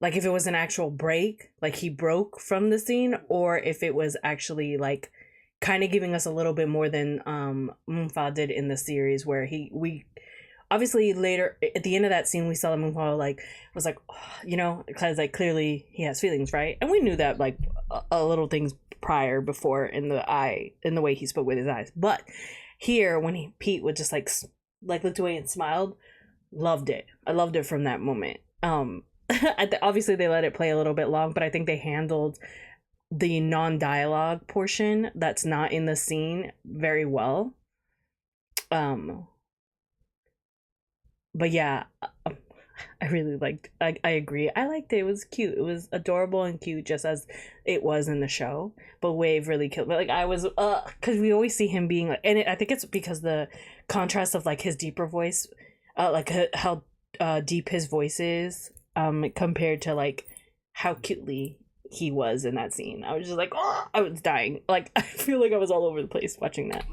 if it was an actual break, like he broke from the scene, or if it was actually like kind of giving us a little bit more than Mungfa did in the series, where we obviously later at the end of that scene we saw that Mungfa like was like, you know, because like clearly he has feelings, right? And we knew that like a little things prior before in the way he spoke with his eyes. But here when Pete would just like looked away and smiled, loved it. I loved it from that moment. Obviously they let it play a little bit long, but I think they handled the non-dialogue portion that's not in the scene very well. But yeah, I really liked, I agree. I liked it. It was cute. It was adorable and cute, just as it was in the show. But Wave really killed me. Like I was, because we always see him being like, and I think it's because the contrast of like his deeper voice, like how deep his voice is, compared to like how cutely he was in that scene. I was just like, oh, I was dying. Like I feel like I was all over the place watching that.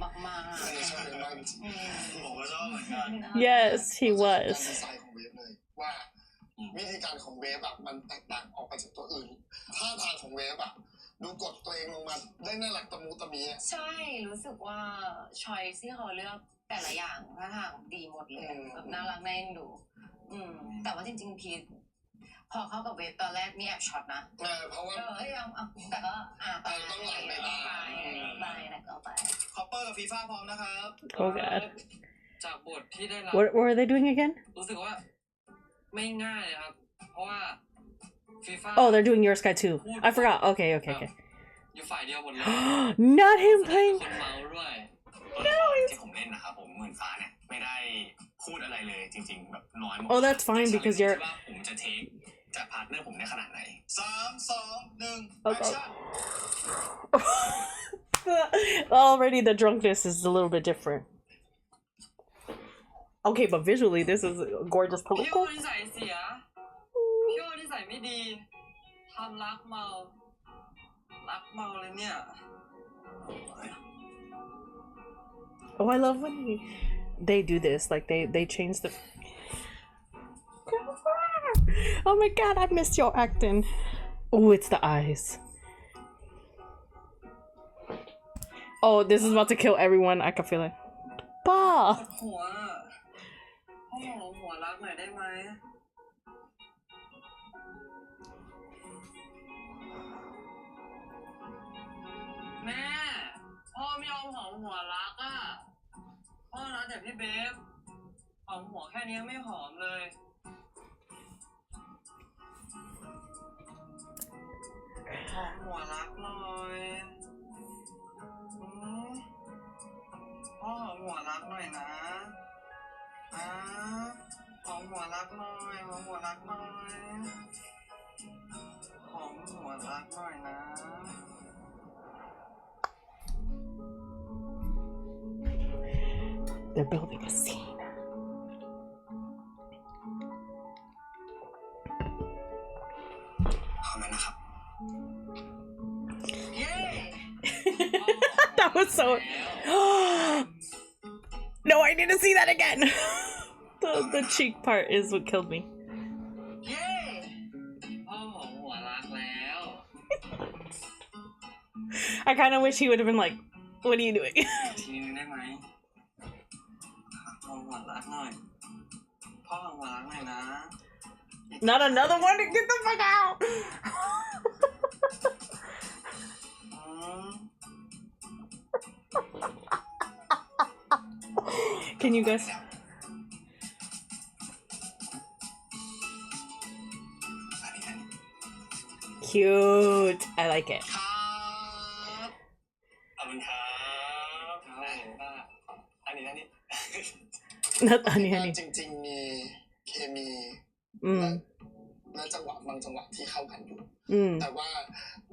Yes, he was. วิธีการของเวฟแบบมันแตกต่างออกไปจากตัวอื่นท่าทางของเวฟอะดูกดตัวเองลงมาได้น่ารักตะมูตะมีใช่รู้สึกว่าช้อยที่เขาเลือกแต่ละอย่างท่าทางดีหมดเลยแบบน่ารักน่าเอ็นดูแต่ว่าจริงๆพีทพอเข้ากับเวฟตอนแรกมีแอบช็อตนะเพราะว่าแต่ก็ไปต้องไหลไปแล้วไปคอปเปอร์กับฟีฟ่าพร้อมนะครับ Oh god. จากบทที่ได้รับ What were they doing again? รู้สึกว่าไม่ง่ายเลยครับเพราะว่าฟีฟ่า Oh, they're doing Your Sky too. I forgot. Okay. อยู่ฝ่ายเดียวหมดเลย Not him playing. คนเมาด้วยที่ผมเล่นนะครับผมหมื่นฟ้าเนี่ยไม่ได้พูดอะไรเลยจริงๆแบบน้อยมาก Oh, that's fine because you're ว่าผมจะเทคจากพาร์ทเนอร์ผมได้ขนาดไหน3 2 1 action Already the drunkenness is a little bit different. Okay, but visually this is gorgeous พี่โอ political. นิสัยเสียพี่โอนิสัยไม่ดีทำรักเมาเลยเนี่ย Oh, I love when they do this. Like they change the. Oh my god, I missed your acting. Oh, it's the eyes. Oh, this is about to kill everyone. I can feel it. ปว Pa! ดหัวพ่อหอมหัวรักหน่อยได้ไหมแม่พ่อไม่ยอมหอมหัวรักอ่ะพ่อรักแต่พี่เบฟหอมหัวแค่นี้ไม่หอมเลยหอมหัวรักหน่อยพ่อหอมหัวรักหน่อยนะหอมหัวรักหน่อยหอมหัวรักหน่อยหอมหัวรักหน่อยนะ They're building a scene. ขอบคุณนะครับ เย้ That was so. No, I need to see that again. The cheek part is what killed me. เย้พ่อหอมหัวรักแล้ว I kind of wish he would have been like, "What are you doing?" ทีนึงได้ไหมหอมหัวรักหน่อยพ่อหอมหัวรักหน่อยนะ Not another one to get the fuck out. Can you guys? Cute. I like it. ครับขอบคุณครับอันนี้ Not honey, honey. จริงๆมีเคมี และจังหวะบางจังหวะที่เข้ากันอยู่ แต่ว่า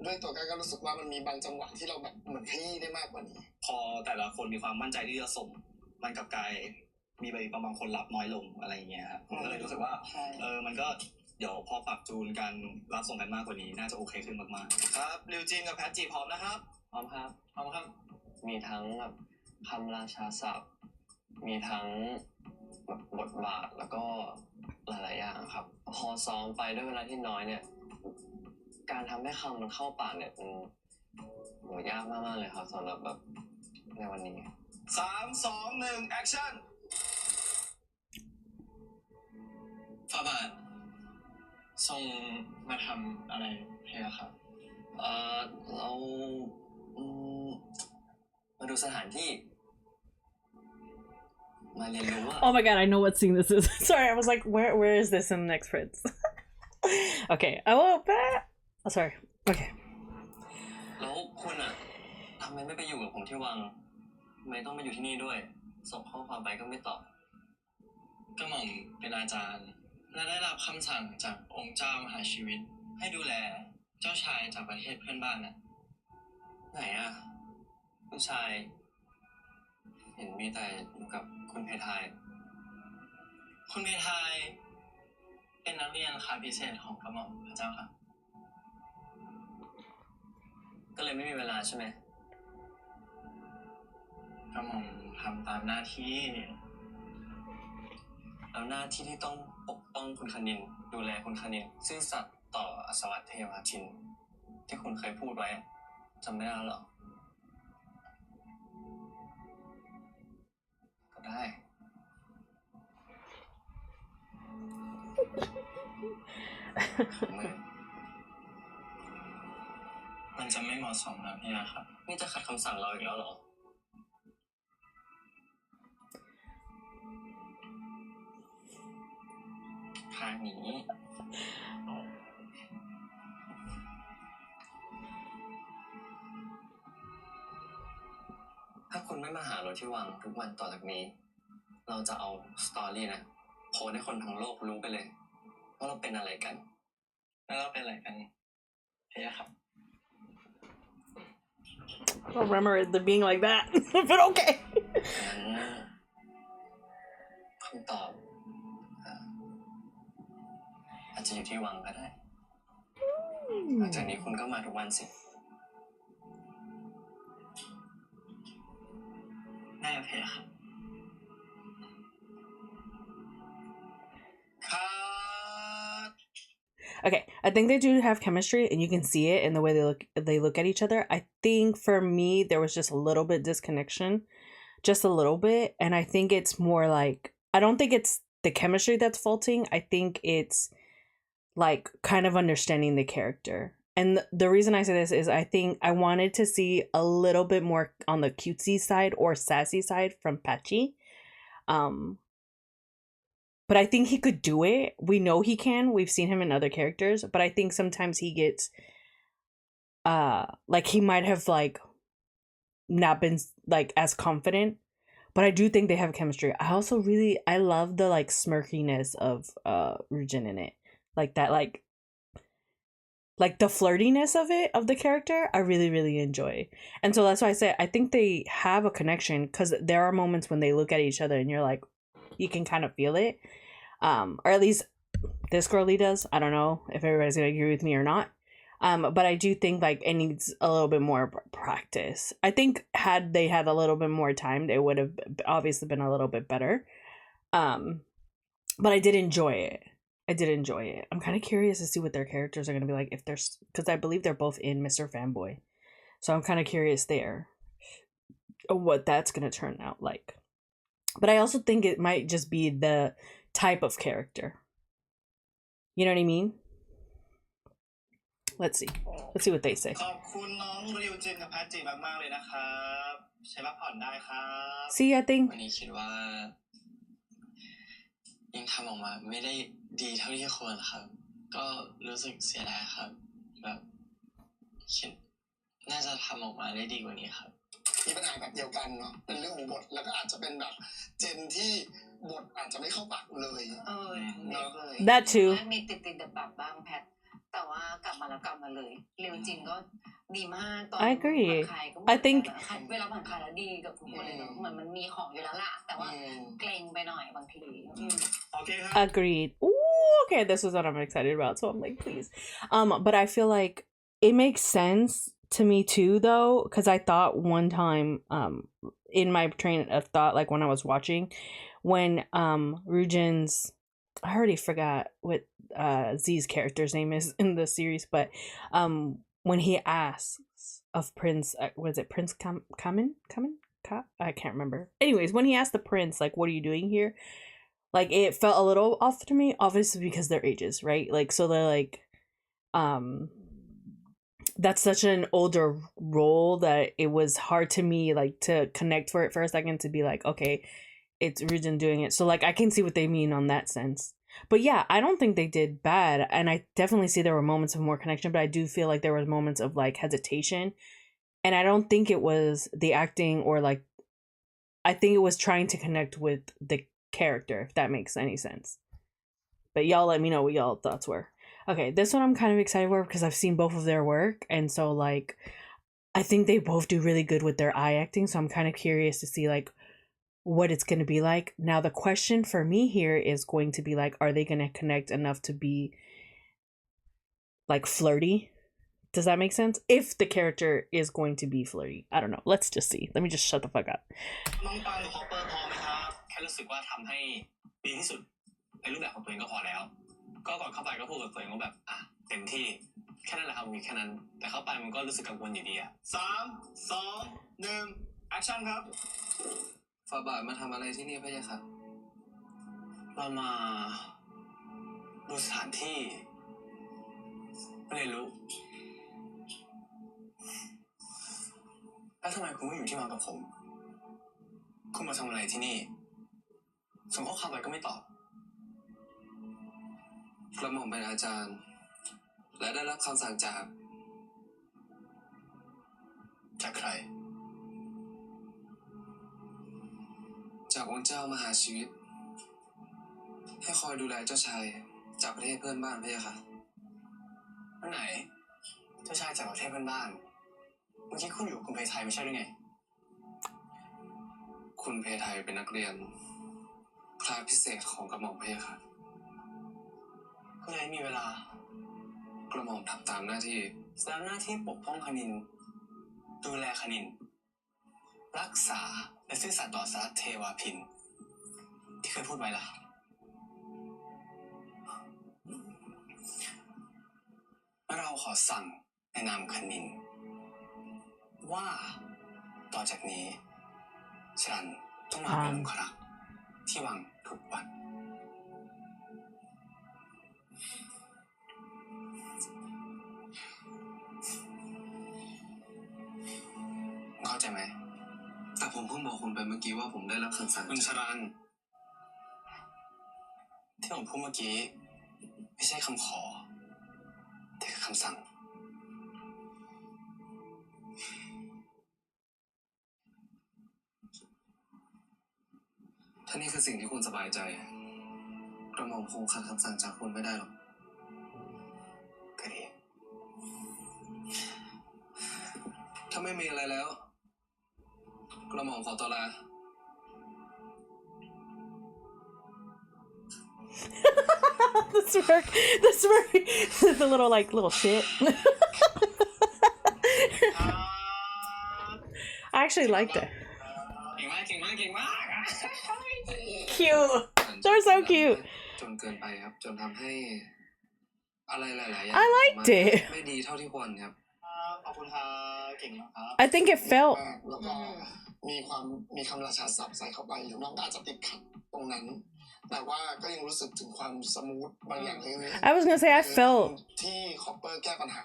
ด้วยตัวก้าก็รู้สึกว่ามันมีบางจังหวะที่เราแบบเหมือนขยี้ได้มากกว่านี้ พอแต่ละคนมีความมั่นใจที่จะส่งมันกับกายมีบางคนรับน้อยลงอะไรอย่างเงี้ยครับผมก็เลยรู้สึกว่ามันก็เดี๋ยวพอปรับจูนกันรับส่งกันมากกว่านี้น่าจะโอเคขึ้นมากๆครับริวจินกับแพทจีพร้อมนะครับพร้อมครับมีทั้งแบบคำราชาศัพท์มีทั้งแบบบทบาทแล้วก็หลายๆอย่างครับพอซ้อมไปด้วยเวลาที่น้อยเนี่ยการทำให้คำมันเข้าปากเนี่ยโหยากมากๆเลยครับสำหรับแบบในวันนี้3 2 1 action ฝาบาทส่งมาทำอะไรให้ครับเรามาดูสถานที่มาเรียนรู้ว่า Oh my god, I know what scene this is. Sorry, I was like, where is this in the next Fritz? Okay, I will bet. Oh, sorry. Okay. แล้วคุณอะทำไมไม่ไปอยู่กับผมที่วังทำไมต้องมาอยู่ที่นี่ด้วยส่งข้อความไปก็ไม่ตอบก็หม่อมเป็นอาจารย์และได้รับคำสั่งจากองค์เจ้ามหาชีวิตให้ดูแลเจ้าชายจากประเทศเพื่อนบ้านน่ะไหนอะผู้ชายเห็นมีแต่อยู่กับคุณเพทายคุณเพทายเป็นนักเรียนคาบพิเศษของกระหม่อมพระเจ้าค่ะก็เลยไม่มีเวลาใช่ไหมกระหม่อมทำตามหน้าที่แล้วหน้าที่ที่ต้องปกป้องคุณคณินดูแลคุณคณินซื่อสัตย์ต่ออัศวเทวทินที่คุณเคยพูดไว้จำไม่ได้แล้วหรอก็ได้มันจะไม่เหมาะสมนะพี่ครับนี่จะขัดคำสั่งเราอีกแล้วเหรอทางนี้ถ้าคุณไม่มาหาเราที่วังทุกวันต่อจากนี้เราจะเอาสตอรี่นะโพสให้คนทั้งโลกรู้ไปเลยว่าเราเป็นอะไรกันแล้วเราเป็นอะไรกันพี่ครับ I don't remember it being like that, but okay. คำตอบอาจจะอยู่ที่วังก็ได้หลังจากนี้คุณก็มาทุกวันสิได้โอเคครับOkay, I think they do have chemistry, and you can see it in the way they look at each other. I think for me there was just a little bit disconnection just a little bit, and I think it's more like, I don't think it's the chemistry that's faulting. I think it's like kind of understanding the character. And the reason I say this is I think I wanted to see a little bit more on the cutesy side or sassy side from Patchy. Um, but I think he could do it. We know he can. We've seen him in other characters, but I think sometimes he gets like he might have like not been like as confident, but I do think they have chemistry. I also really I love the like smirkiness of Rujin in it. Like that like the flirtiness of it, of the character, I really really enjoy. And so that's why I say I think they have a connection, cuz there are moments when they look at each other and you're like you can kind of feel it. Or at least this girlie does. I don't know if everybody's going to agree with me or not. But I do think like it needs a little bit more practice. I think had they had a little bit more time, they would have obviously been a little bit better. But I did enjoy it. I'm kind of curious to see what their characters are going to be like if they're, because I believe they're both in Mr. Fanboy. So I'm kind of curious there what that's going to turn out like. But I also think it might just be the type of character. You know what I mean? Let's see what they say. ขอบคุณน้องริวจินกับแพทจิมากๆเลยนะครับใช้พักผ่อนได้ครับ See, I think วันนี้คิดว่ายังทำออกมาไม่ได้ดีเท่าที่ควรครับก็รู้สึกเสียดายครับแบบคิดน่าจะทำออกมาได้ดีกว่านี้ครับมีปัญหาแบบเดียวกันเนาะเป็นเรื่องของบทแล้วก็อาจจะเป็นแบบเจนที่บทอาจจะไม่เข้าปากเลยเนาะ that too มีติดแบบบ้างแพทแต่ว่ากลับมาแล้วกลับมาเลยเร็วจริงก็ดีมากตอน I agree ผ่อนคลายก็ I think เวลาผ่อนคลายแล้วดีกับทุกคนเลยเนาะเหมือนมันมีของอยู่แล้วล่ะแต่ว่าเกรงไปหน่อยบางที agreed. Ooh, okay, this is what I'm excited about, so I'm like please. But I feel like it makes sense to me too though, because I thought one time in my train of thought, like when I was watching, when Rujin's, I already forgot what Z's character's name is in the series, but when he asks of Prince, was it Prince Kamen? I can't remember. Anyways, when he asked the prince, like, what are you doing here? Like, it felt a little off to me, obviously because their ages, right? Like, so they're like, that's such an older role that it was hard to me, like, to connect for it for a second, to be like, okay, it's Rujin doing it. So, like, I can see what they mean on that sense. But yeah, I don't think they did bad. And I definitely see there were moments of more connection, but I do feel like there was moments of, like, hesitation. And I don't think it was the acting or, like, I think it was trying to connect with the character, if that makes any sense. But y'all let me know what y'all thoughts were. Okay, this one I'm kind of excited for because I've seen both of their work, and so like I think they both do really good with their eye acting, so I'm kind of curious to see like what it's going to be like. Now the question for me here is going to be like, are they going to connect enough to be like flirty? Does that make sense? If the character is going to be flirty. I don't know. Let's just see. Let me just shut the fuck up. น้องปังพอเปอร์พอไหมครับแค่รู้สึกว่าทำให้ดีที่สุดในรูปแบบของตัวเองก็พอแล้วก็ก่อนเข้าไปก็พูดกับตัวเองว่าแบบเต็มที่แค่นั้นแหละครับมีแค่นั้นแต่เข้าไปมันก็รู้สึกกังวลอยู่ดีอะ3 2 1แอคชั่นครับฝ่าบาทมาทำอะไรที่นี่พะยะครับเรามาดูสถานที่เรียนรู้แล้วทำไมคุณไม่อยู่ที่มากับผมคุณมาทำอะไรที่นี่ส่งข้อความไปก็ไม่ตอบกระหม่อมเป็นอาจารย์และได้รับคำสั่งจากใครจากองค์เจ้ามหาชีวิตให้คอยดูแลเจ้าชายจากประเทศเพื่อนบ้านพะยะค่ะอันไหนเจ้าชายจากประเทศเพื่อนบ้านเมื่อกี้คุณอยู่กับคุณเพไทยไม่ใช่หรือไงคุณเพไทยเป็นนักเรียนคลาสพิเศษของกระหม่อมพะยะค่ะก็เลยมีเวลากระหม่อมทำตามหน้าที่ปกป้องคณินดูแลคณินรักษาและซื่อสัตย์ต่อสารเทวาพินที่เคยพูดไว้ล่ะเราขอสั่งในนามคณินว่าต่อจากนี้ ฉันต้องมาเป็นองครักษ์ที่วังทุกวันเข้าใจไหมแต่ผมเพิ่งบอกคุณไปเมื่อกี้ว่าผมได้รับคำสั่งคุณชรันที่ผมพูดเมื่อกี้ไม่ใช่คำขอแต่คือคำสั่งถ้านี่คือสิ่งที่คุณสบายใจกระหม่อมคงขัดคำสั่งจากคุณไม่ได้หรอกก็ดีถ้าไม่มีอะไรแล้วกระหม่อมขอตัวลา the little like little shit. I actually liked it. เก่งมากเก่งมากเก่งมาก Cute. They're so cute. จนเกินไปครับจนทำให้อะไรหลายๆอย่าง I liked it. ไม่ดีเท่าที่ควรครับขอบคุณครับเก่งมากครับ I think it felt แล้วก็มีคำราชาศัพท์ใส่เข้าไปน้องก็อาจจะติดขัดตรงนั้นแต่ว่าก็ยังรู้สึกถึงความสมูทบางอย่างที่ I was gonna say I felt ที่คอปเปอร์แก้ปัญหา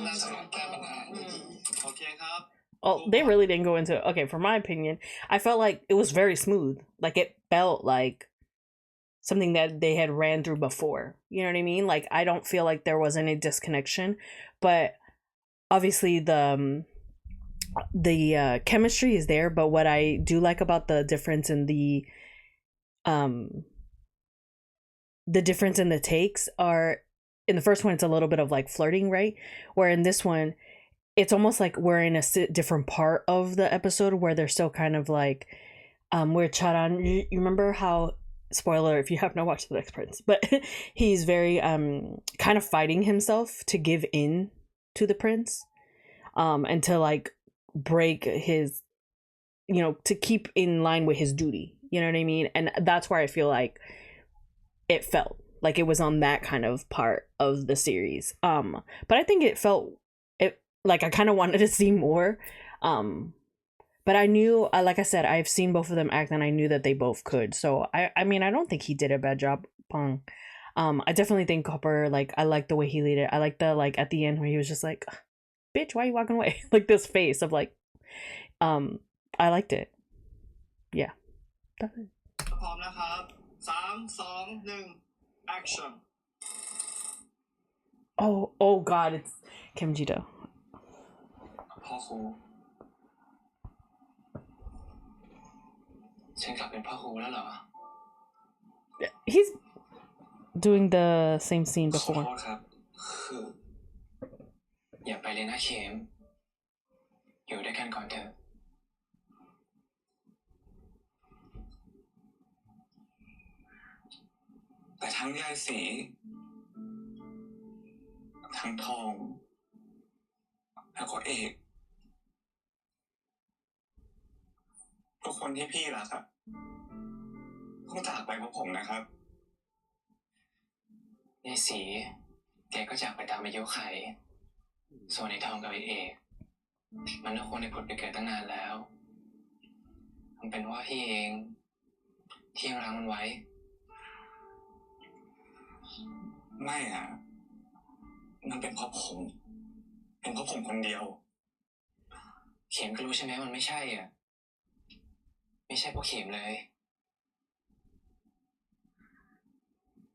น่าจะแก้ปัญหาได้ดีโอเคครับ Oh, they really didn't go into it. Okay, for my opinion, I felt like it was very smooth. Like it felt like something that they had ran through before. You know what I mean? Like I don't feel like there was any disconnection, but obviously the chemistry is there. But what I do like about the difference in the takes are in the first one it's a little bit of like flirting, right? Where in this one it's almost like we're in a different part of the episode where they're still kind of like where Charan, you remember how, spoiler if you have not watched The Next Prince, but he's very kind of fighting himself to give in to the prince and to like break his, you know, to keep in line with his duty, you know what I mean? And that's where I feel like it felt like it was on that kind of part of the series. But I think it felt like I kind of wanted to see more. But I knew, like I said, I've seen both of them act and I knew that they both could. So I mean, I don't think he did a bad job, Pong. I definitely think Copper, like, I like the way he lead it. I like the, like, at the end where he was just like, bitch, why are you walking away? Like this face of like, I liked it. Yeah. That's it. พร้อมนะครับ3 2 1 action Oh God, it's Kim Ji-do. พ่อครูฉันกลับเป็นพ่อครูแล้วเหรอ He's doing the same scene ขอ before. โทษครับคืออย่าไปเลยนะเข็มอยู่ด้วยกันก่อนเถอะแต่ทั้งยายสีทั้งทองแล้วก็เอกทุกคนที่พี่รักอะต้องจากไปเพราะผมนะครับยายสีแกก็จากไปตามอายุไขส่วนไอ้ทองกับไอ้เอกมันก็ควรได้ผลไปเกิดตั้งนานแล้วมันเป็นว่าพี่เองที่ยังรั้งมันไว้ไม่อะมันเป็นเพราะผมเป็นเพราะผมคนเดียวเข็มก็รู้ใช่ไหมมันไม่ใช่อ่ะไม่ใช่เพราะเข็มเลย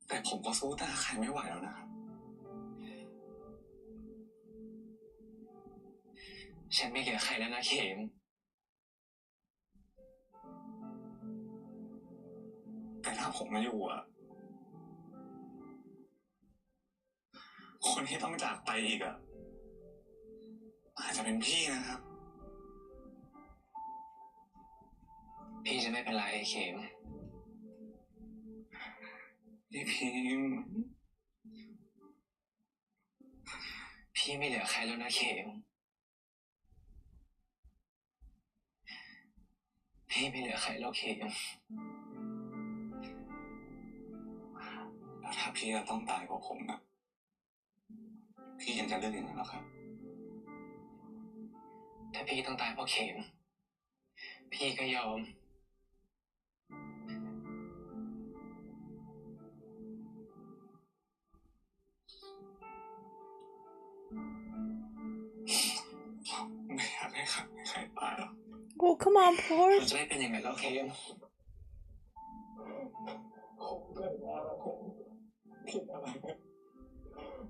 แต่ผมก็สู้ตาใครไม่ไหวแล้วนะครับฉันไม่เหลือใครแล้วนะเข็มแต่ถ้าผมไม่อยู่อ่ะคนที่ต้องจากไปอีกอ่ะอาจจะเป็นพี่นะครับพี่จะไม่เป็นไรเข็มพี่พิมพี่ไม่เหลือใครแล้วนะเข็มพี่ไม่เหลือใครแล้วเข็มแล้วถ้าพี่จะต้องตายเพราะผมนะพี่ยังจะเลือกอย่างนั้นหรอครับถ้าพี่ต้องตายเพราะเข็ม พี่ก็ยอมไม่อยากให้ใครตายหรอก Oh, come on, มัน Porsche. จะไม่เป็นอย่างนั้นแล้วเคนผมเกิดมาแล้วผมผิดอะไร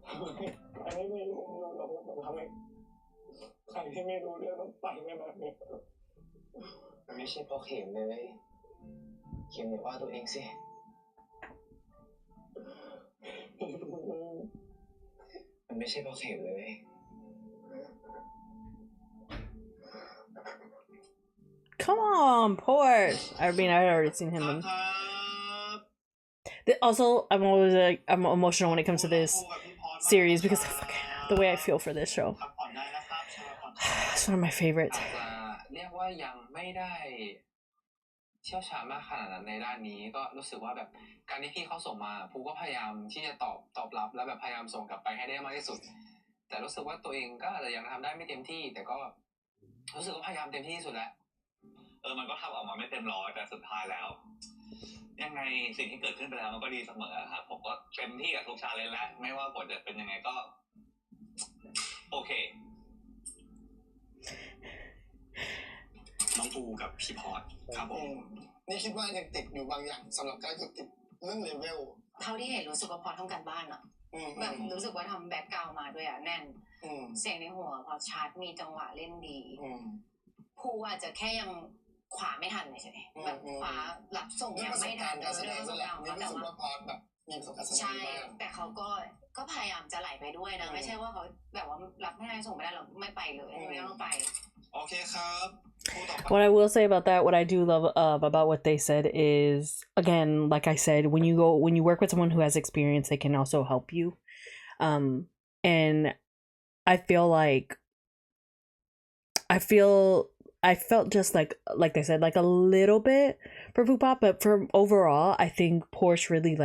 ทำไมใครไม่รู้เรื่องเราทำไมใครที่ไม่รู้เรื่องต้องไปไม่แบบนี้มันไม่ใช่เพราะเข็มเลยเข็มอย่าว่าตัวเองสิมันไม่ใช่เพราะเข็มเลย Come on, Porsche. I mean, I've already seen him in. Also, I'm always like, I'm emotional when it comes to this series because the way I feel for this show. It's one of my favorites. เรียกว่ายังไม่ได้เชี่ยวชาญมากขนาดนั้นในด้านนี้ก็รู้สึกว่าแบบการที่พี่เขาส่งมาภูก็พยายามที่จะตอบรับแล้วแบบพยายามส่งกลับไปให้ได้มากที่สุดแต่รู้สึกว่าตัวเองก็อาจจะยังทำได้ไม่เต็มที่แต่ก็รู้สึกว่าพยายามเต็มที่ที่สุดแล้วมันก็ทำออกมาไม่เต็มร้อยแต่สุดท้ายแล้วยังไงสิ่งที่เกิดขึ้นไปแล้วมันก็ดีเสมอครับผมก็เต็มที่กับทุกชาเลนจ์แล้วไม่ว่าผลจะเป็นยังไงก็โอเคน้องภูกับพี่พอร์ตครับผมนี่คิดว่ายังติดอยู่บางอย่างสำหรับการติดเรื่องเลเวลเท่าที่เห็นรู้สึกว่าพอทำการบ้านอะแบบรู้สึกว่าทำแบ็คกราวด์มาด้วยอะแน่นเสียงในหัวพอชาร์จมีจังหวะเล่นดีภูอาจจะแค่ยังขวาไม่ทันเลยใช่ไหมแบบขวาหลับส่งยังไม่ทันด้วยประสบการณ์แต่ว่าพอร์ตแบบมีประสบการณ์ใช่แต่เขาก็พยายามจะไหลไปด้วยนะไม่ใช่ว่าเขาแบบว่ารับไม่ได้ส่งไม่ได้หรอกไม่ไปเลยไม่ต้องไปโอเคครับ What I will say about that, what I do love about what they said is, again, like I said, when you work with someone who has experience, they can also help you. And I felt just like they said, like a little bit for Pupop, but for overall, I think Porsche really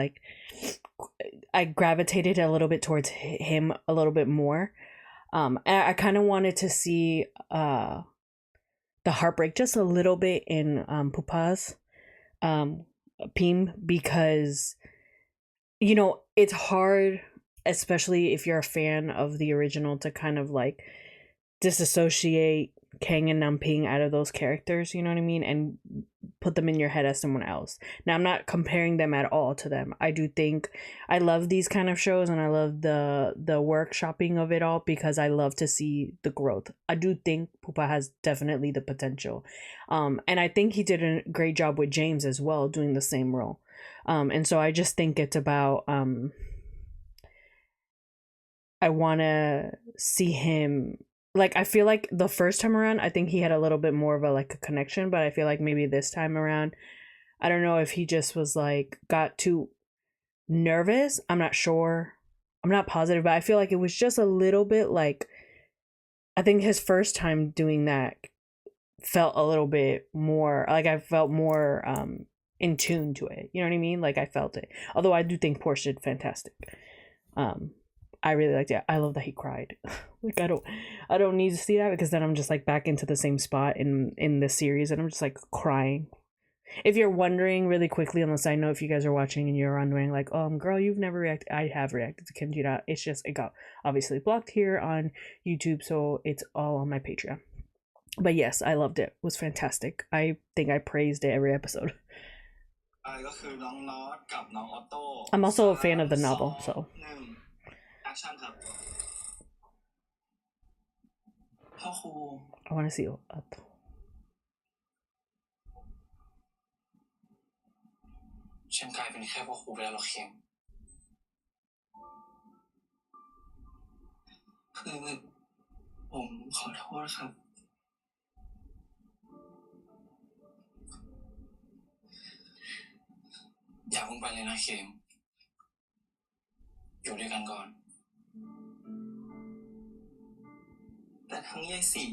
I gravitated a little bit towards him a little bit more. And I kind of wanted to see the heartbreak just a little bit in Pupa's Pim because it's hard, especially if you're a fan of the original, to kind of disassociate Kang and Namping out of those characters, you know what I mean, and put them in your head as someone else. Now, I'm not comparing them at all to them. I do think I love these kind of shows and I love the workshopping of it all because I love to see the growth. I do think Pupa has definitely the potential. And I think he did a great job with James as well, doing the same role. And so I just think it's about I want to see him. I feel like the first time around, I think he had a little bit more of a connection, but I feel like maybe this time around, I don't know if he just was got too nervous. I'm not sure. I'm not positive, but I feel like it was just a little bit I think his first time doing that felt a little bit more, I felt more in tune to it. You know what I mean? I felt it. Although I do think Porsche did fantastic. I really liked it. I love that he cried. I don't need to see that because then I'm just back into the same spot in the series and I'm just crying. If you're wondering really quickly on the side note, if you guys are watching and you're wondering girl, you've never reacted. I have reacted to Kim Ji-da. It's just, it got obviously blocked here on YouTube, so it's all on my Patreon. But yes, I loved it. It was fantastic. I think I praised it every episode. I'm also a fan of the novel, so. แอคชั่นครับพ่อครู I want to see ฉันกลายเป็นแค่พ่อครูไปแล้วหรอเข็มคือผมขอโทษครับอย่าเพิ่งไปเลยนะเข็มอยู่ด้วยกันก่อนแต่ทั้งยายสี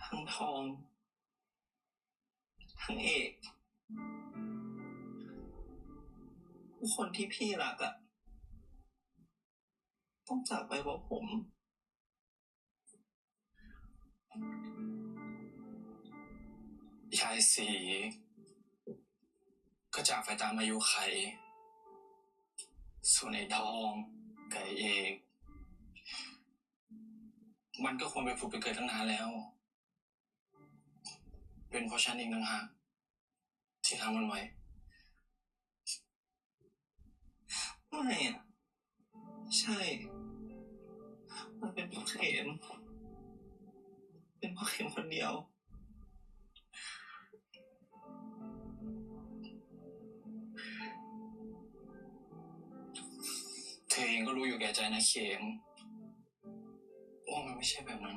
ทั้งทองทั้งเอกผู้คนที่พี่รักต้องจากไปเพราะผม ยายสีก็จากไปตามอายุไขส่วนไอ้ทองกับไอ้เอกมันก็ควรไปผุดไปเกิดตั้งนานแล้ว เป็นเพราะฉันเองต่างหากที่ทำมันไว้ไม่อะใช่ มันเป็นเพราะเข็ม เป็นเพราะเข็มคนเดียว เธอเองก็รู้อยู่แก่ใจนะเข็มว่ามันไม่ใช่แบบนั้น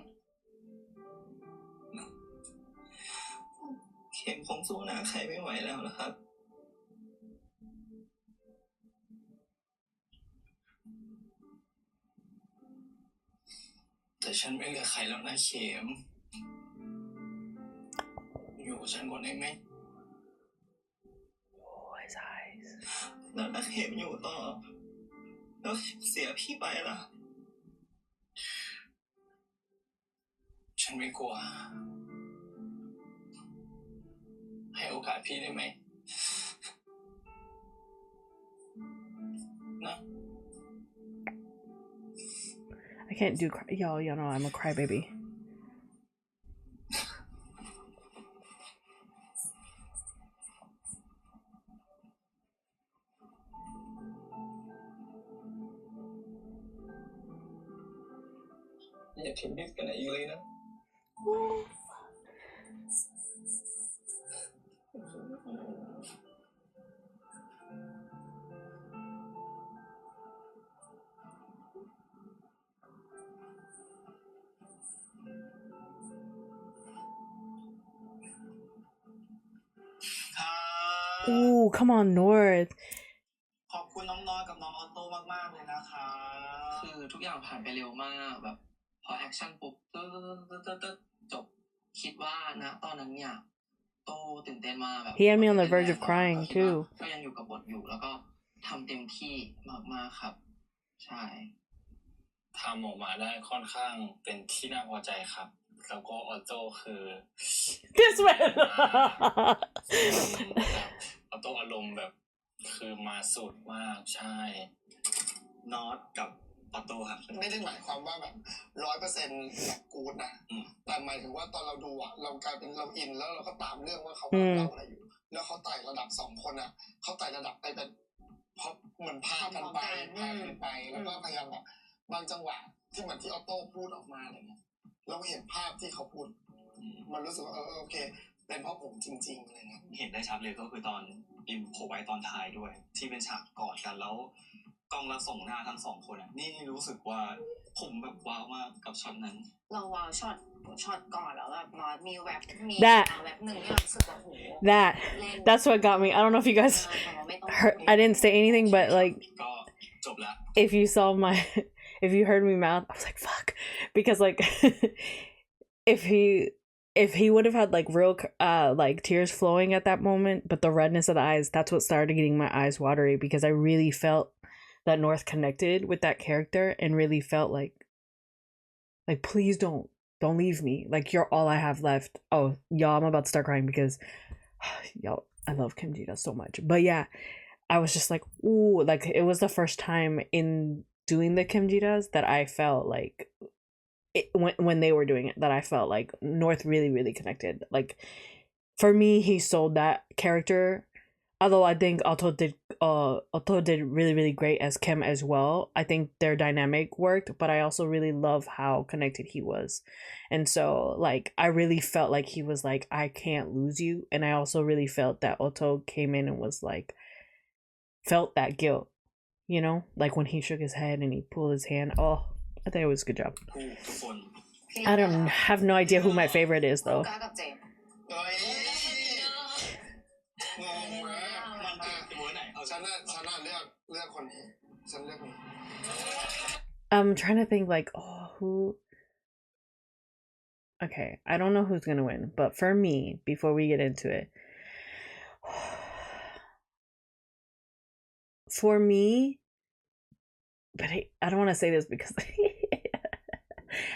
เข็มคงสู้หน้าใครไม่ไหวแล้วนะครับ แต่ฉันไม่เหลือใครแล้วนะเข็ม อยู่กับฉันก่อนได้ไหม Oh, his eyes. แล้วถ้าเข็มอยู่ต่อ แล้วเสียพี่ไปล่ะ ฉันไม่กลัว ให้โอกาสพี่ได้ไหมนะ I can't do y'all know I'm a crybaby. อย่าทิ้งพี่กันอีกเลยนะ Ooh, come on, North. ขอบคุณน้องน้อยกับน้องออโต้มากๆเลยนะคะคือทุกอย่างผ่านไปเร็วมากแบบ พอแอคชั่นปุ๊บจบคิดว่านะตอนนั้นเนี่ยโตตื่นเต้นมากแบบ He had me on the verge of crying too. ก็ยังอยู่กับบทอยู่แล้วก็ทำเต็มที่มากๆครับ ใช่ทำออกมาได้ค่อนข้างเป็นที่น่าพอใจครับ แล้วก็ออโต้คือ This man. ออโต้อารมณ์แบบคือมาสุดมากใช่นอตกับออโต้ครับไม่ได้หมายความว่าแบบ100%แบบกู๊ดนะแต่หมายถึงว่าตอนเราดูอ่ะเรากลายเป็นเราอินแล้วเราก็ตามเรื่องว่าเขากำลังเล่าอะไรอยู่ แล้วเขาไต่ระดับ2 คนอ่ะเขาไต่ระดับไปเป็นเพราะเหมือนพากันไปแล้วก็พยายามแบบบางจังหวะที่เหมือนที่ออโต้พูดออกมาอะไรเงี้ยเราเห็นภาพที่เขาพูดมันรู้สึกว่าโอเคเป็นเพราะผมจริงๆอะไรเงี้ยเห็นได้ชัดเลยก็คือตอนอิมโผล่ไว้ตอนท้ายด้วยที่เป็นฉากกอดกันแล้วกล้องแล้วส่งหน้าทั้ง2 คนอ่ะนี่รู้สึกว่าผมแบบว้าวมากกับช็อตนั้นเราว้าวช็อตก่อนแล้วแบบนอตมีแวบแวบหนึ่งที่เรารู้สึกว่าโห That's what got me. I don't know if you guys heard. I didn't say anything, but like, ก็จบแล้ว if you saw my, if you heard me mouth, I was like, fuck, because like, if he would have had like real like tears flowing at that moment, but the redness of the eyes, that's what started getting my eyes watery because I really felt that North connected with that character and really felt like please don't leave me, like you're all I have left. Oh y'all, I'm about to start crying because y'all, I love Kim Ji so much. But yeah, I was just like, ooh, like it was the first time in doing the Kim Jitas that I felt like when they were doing it, that I felt like North really, really connected. Like for me, he sold that character. Although I think Otto did really, really great as Kim as well. I think their dynamic worked, but I also really love how connected he was. And so like I really felt like he was like, I can't lose you. And I also really felt that Otto came in and was like, felt that guilt, you know, like when he shook his head and he pulled his hand. Oh, I think it was a good job. I don't have no idea who my favorite is though. I'm trying to think like, oh, who. Okay, I don't know who's gonna win, but for me, before we get into it, for me, but I don't want to say this because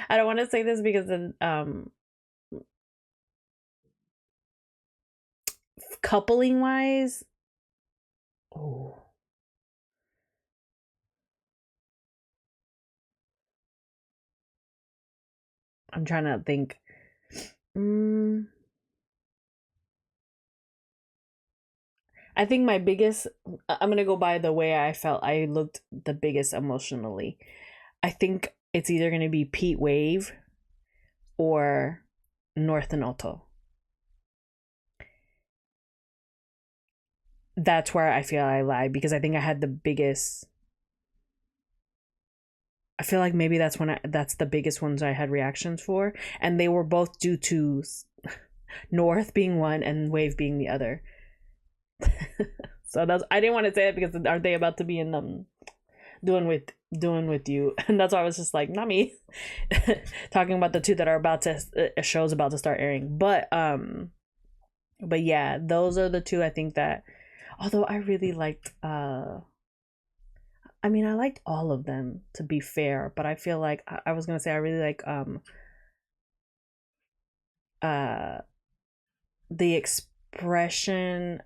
I don't want to say this because if coupling wise, oh, I'm trying to think. I think my biggest, I'm gonna go by the way I felt I looked the biggest emotionally. I think it's either gonna be Pete Wave or North and Otto. That's where I feel I lied, because I think I had the biggest. I feel like maybe that's that's the biggest ones I had reactions for, and they were both due to North being one and Wave being the other. So that's, I didn't want to say it because aren't they about to be in doing with you, and that's why I was just like, not me. Talking about the two that are about to a show's about to start airing, but yeah, those are the two I think that, although I really liked I mean, I liked all of them, to be fair, but I feel like I was gonna say I really like the expression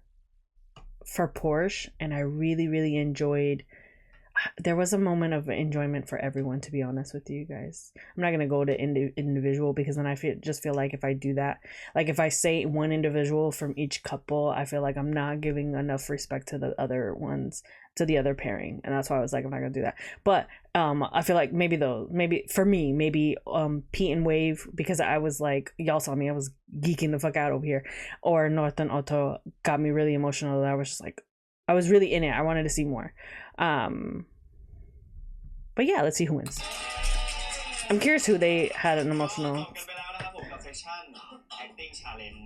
for Porsche, and I really, really enjoyed. There was a moment of enjoyment for everyone, to be honest with you guys. I'm not gonna go to individual, because then I just feel like if I do that, like if I say one individual from each couple, I feel like I'm not giving enough respect to the other ones, to the other pairing, and that's why I was like, I'm not gonna do that. But I feel like maybe for me, maybe Pete and Wave, because I was like, y'all saw me, I was geeking the fuck out over here, or North and Otto got me really emotional. I was just like, I was really in it. I wanted to see more. But yeah, let's see who wins. I'm curious who they had an emotional. กันไปแล้วนะครับผมกับเซสชั่น acting challenge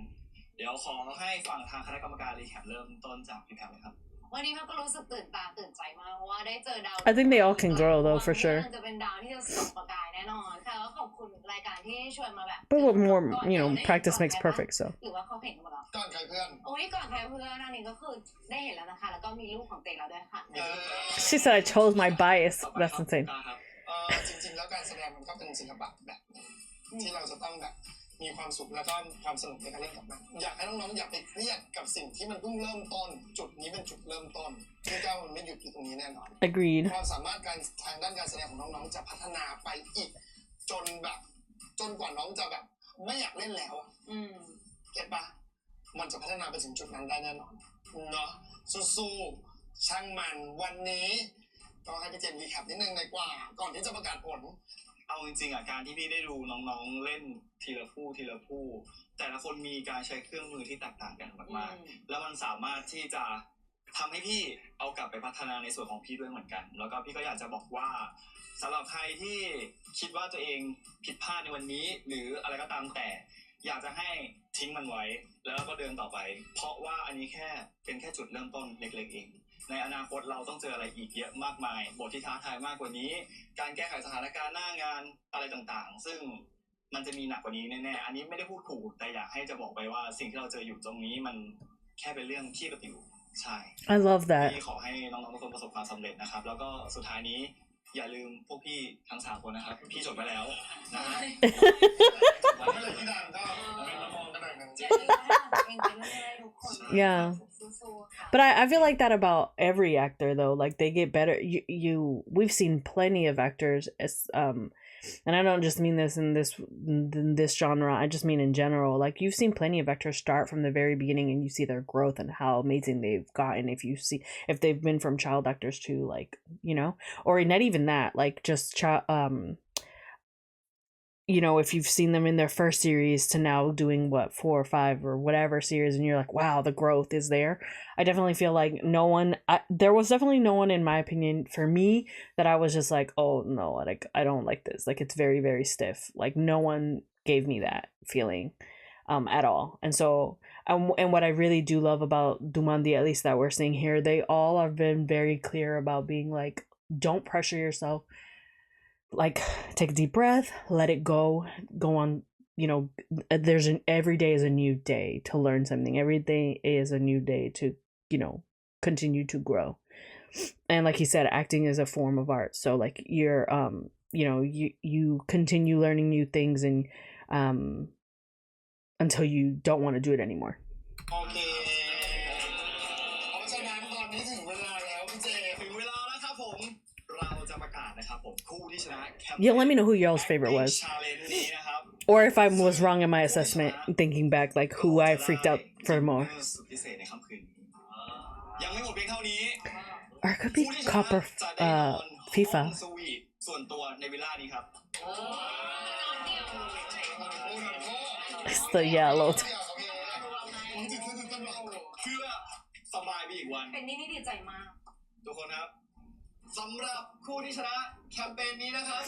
เดี๋ยวขอให้ฝั่งทางคณะกรรมการรีแคปเริ่มต้นจากพี่แพมเลยครับ วันนี้แพมก็รู้สึกตื่นตาตื่นใจมากเพราะว่าได้เจอดาว I think they all can grow though, for sure. จะเป็นดาวที่จะส่องประกายแน่นอนค่ะแล้วขอบคุณรายการที่ชวนมาแบบ But with more, practice makes perfect. So หรือว่าเขาเห็นหมดแล้ว ก่อนใครเพื่อน โอ้ยก่อนใครเพื่อนอันนี้ก็คือได้เห็นแล้วนะคะแล้วก็มีรูปของเตเราด้วยค่ะ she said I chose my bias. That's insane. จริงๆแล้วการแสดงมันก็เป็นศิลปะแบบที่เราจะต้องแบบมีความสุขแล้วก็ความสนุกในการเล่นกับมันอยากให้น้องๆอย่าไปเครียดกับสิ่งที่มันเพิ่งเริ่มต้นจุดนี้เป็นจุดเริ่มต้นที่ก้าวมันไม่หยุดอยู่ตรงนี้แน่นอน Agreed. ความสามารถการทางด้านการแสดงของน้องๆจะพัฒนาไปอีกจนกว่าน้องจะแบบไม่อยากเล่นแล้วเก็ตปะมันจะพัฒนาไปถึงจุดนั้นได้แน่นอนเนาะสู้ๆช่างมันวันนี้ก็ให้พี่เจมส์รีแคปนิดนึงดีกว่าก่อนที่จะประกาศผลเอาจริงๆการที่พี่ได้ดูน้องๆเล่นทีละผู้แต่ละคนมีการใช้เครื่องมือที่แตกต่างกันมากๆแล้วมันสามารถที่จะทำให้พี่เอากลับไปพัฒนาในส่วนของพี่ด้วยเหมือนกันแล้วก็พี่ก็อยากจะบอกว่าสำหรับใครที่คิดว่าตัวเองผิดพลาดในวันนี้หรืออะไรก็ตามแต่อยากจะให้ทิ้งมันไว้แล้วก็เดินต่อไปเพราะว่าอันนี้เป็นแค่จุดเริ่มต้นเล็กๆเองในอนาคตเราต้องเจออะไรอีกเยอะมากมายบทที่ท้าทายมากกว่านี้การแก้ไขสถานการณ์หน้างานอะไรต่างๆซึ่งมันจะมีหนักกว่านี้แน่ๆอันนี้ไม่ได้พูดขู่แต่อยากให้จะบอกไปว่าสิ่งที่เราเจออยู่ตรงนี้มันแค่เป็นเรื่องที่ปกติใช่ I love that. พี่ขอให้น้องๆทุกคนประสบความสำเร็จนะครับแล้วก็สุดท้ายนี้อย่าลืมพวกพี่ทั้ง3คนนะครับพี่จดไปแล้วนะฮะไม่เลยพี่ดันก็เป็นละครกันหน่อยนึง Yeah. But I feel like that about every actor though. Like they get better. We've seen plenty of actors as and I don't just mean this in this genre. I just mean in general. Like you've seen plenty of actors start from the very beginning and you see their growth and how amazing they've gotten. If they've been from child actors to like, or not even that, like just if you've seen them in their first series to now doing 4 or 5 or whatever series, and you're like, wow, the growth is there. I definitely feel like there was definitely no one in my opinion for me that I was just like, oh no, like I don't like this. Like it's very, very stiff. Like no one gave me that feeling at all. And so, and what I really do love about Domundi, at least that we're seeing here, they all have been very clear about being like, don't pressure yourself. Like take a deep breath, let it go on. Every day is a new day to learn something. Every day is a new day to continue to grow. And like he said, acting is a form of art, so like you're you continue learning new things and until you don't want to do it anymore. Okay. นี้ถึงเวลาแล้วพี่เจถึงเวลาแล้วครับผมเราจะประกาศนะครับผมคู่ที่ชนะแคมเปญ Yeah, let me know who y'all's favorite was. Challenge นี้นะครับ Or if I was wrong in my assessment, thinking back, like who I freaked out for more. สุดพิเศษในค่ำคืนนี้ยังไม่หมดเพียงเท่านี้ Or it could be Copper จะได้นอน FIFA. สวีทส่วนตัวในวิลล่านี้ครับ It's the yellow. เพื่อสบายไปอีกวัน เป็นนี่ดีใจมาก ทุกคนครับสำหรับคู่ที่ชนะแคมเปญนี้นะครับ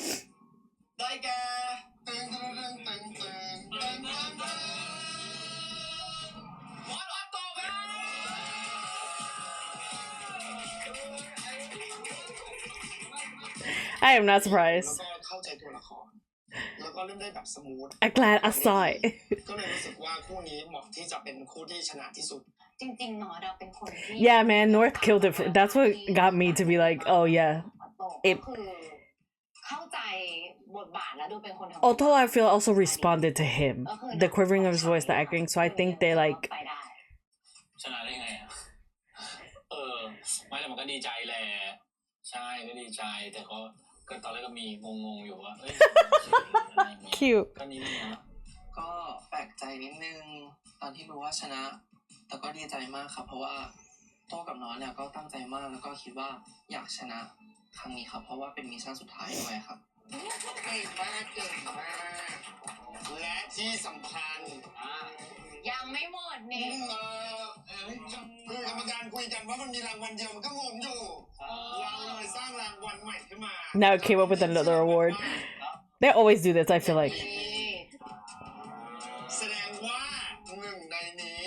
ได้แก่มอสออตโต้ครับ I am not surprised. แล้วก็เข้าใจตัวละครแล้วก็เล่นได้แบบสมูท I'm glad I saw it. ก็เลยรู้สึกว่าคู่นี้เหมาะที่จะเป็นคู่ที่ชนะที่สุด จริงๆเนาะเราเป็นคนที่ Yeah, man, North killed it. That's what got me to be like, oh yeah. ก็คือเข้าใจบทบาทแล้วดูเป็นคนทำ Although I feel also responded to him, the quivering of his voice, the acting. So I think they like. ไปได้ ชนะได้ไงอ่ะไม่แต่มันก็ดีใจแหละใช่ก็ดีใจแต่ก็ตอนแรกก็มีงงๆอยู่ว่าเอ้ย Cute. ก็นี่นะก็แปลกใจนิดนึงตอนที่รู้ว่าชนะแต่ก็ดีใจมากครับเพราะว่าโต้กับน้องเนี่ยก็ตั้งใจมากแล้วก็คิดว่าอยากชนะครั้งนี้ครับเพราะว่าเป็นมิชชั่นสุดท้ายด้วยครับเก่งมากเก่งมากและที่สำคัญ ยังไม่หมดนี่ คือกรรมการคุยกันว่ามันมีรางวัลเดียวมันก็งงอยู่เราเลยสร้างรางวัลใหม่ขึ้นมา Now it came up with another award. They always do this, I feel like. แสดงว่าหนึ่งในนี้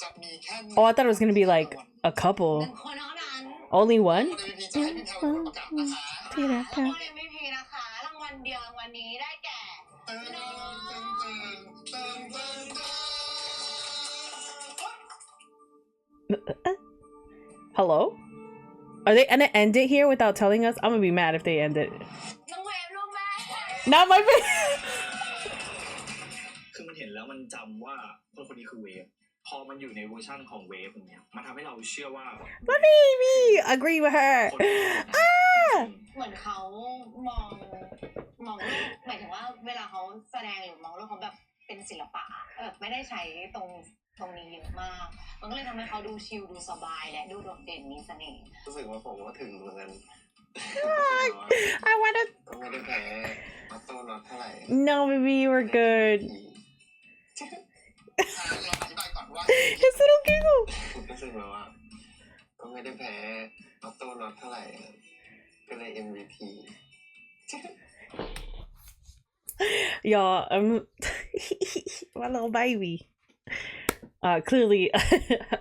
จะมีแค่ Oh, I thought it was gonna be like a couple. หนึ่งคนเท่านั้น Only one? จะให้พี่แพรวประกาศนะคะ แล้วก็ MVP นะคะรางวัลเดียวรางวัลนี้ได้แก่ Hello? Are they gonna end it here without telling us? I'm gonna be mad if they end it. น้องเวฟรู้ไหม Not my face. คือมันเห็นแล้วมันจำว่าคนนี้คือเวฟพอมันอยู่ในเวอร์ชั่นของเวฟอย่างเงี้ยมันทำให้เราเชื่อว่า My baby! Agree with her. Ah! เหมือนเขามองโลกหมายถึงว่าเวลาเขาแสดงหรือมองโลกเขาแบบเป็นศิลปะแบบไม่ได้ใช้ตรงนี้เยอะมากมันก็เลยทำให้เขาดูชิลดูสบายและดูโดดเด่นมีเสน่ห์ รู้สึกว่าผมก็ถึงเหมือนกัน I wanna. ก็ไม่ได้แพ้ออโต้น็อตเท่าไหร่ No, baby, we're good. เราอธิบายก่อนว่า His little giggle. ผมรู้สึกว่าก็ไม่ได้แพ้ออโต้น็อตเท่าไหร่ก็เลย MVP Y'all, my little baby. Clearly,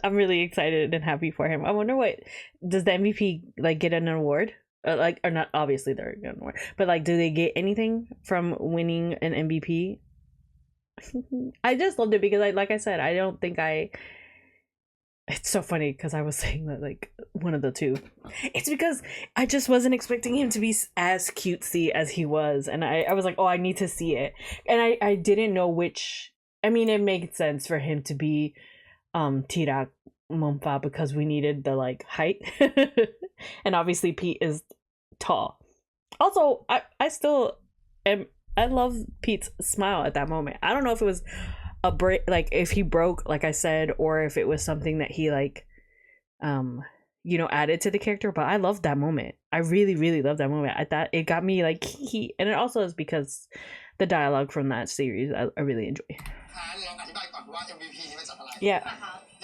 I'm really excited and happy for him. I wonder what does the MVP like get an award? Like, or not? Obviously, they're getting an award, but like, do they get anything from winning an MVP? I just loved it because like I said, I don't think it's so funny because I was saying that like one of the two. It's because I just wasn't expecting him to be as cutesy as he was, and I was like, oh, I need to see it, and I didn't know which. I mean, it made sense for him to be Tirak Momfa because we needed the like height, and obviously Pete is tall. Also, I still am. I love Pete's smile at that moment. I don't know if it was a break, like if he broke, like I said, or if it was something that he like, added to the character. But I loved that moment. I really, really loved that moment. I thought it got me like and it also is because the dialogue from that series I really enjoy. Yeah.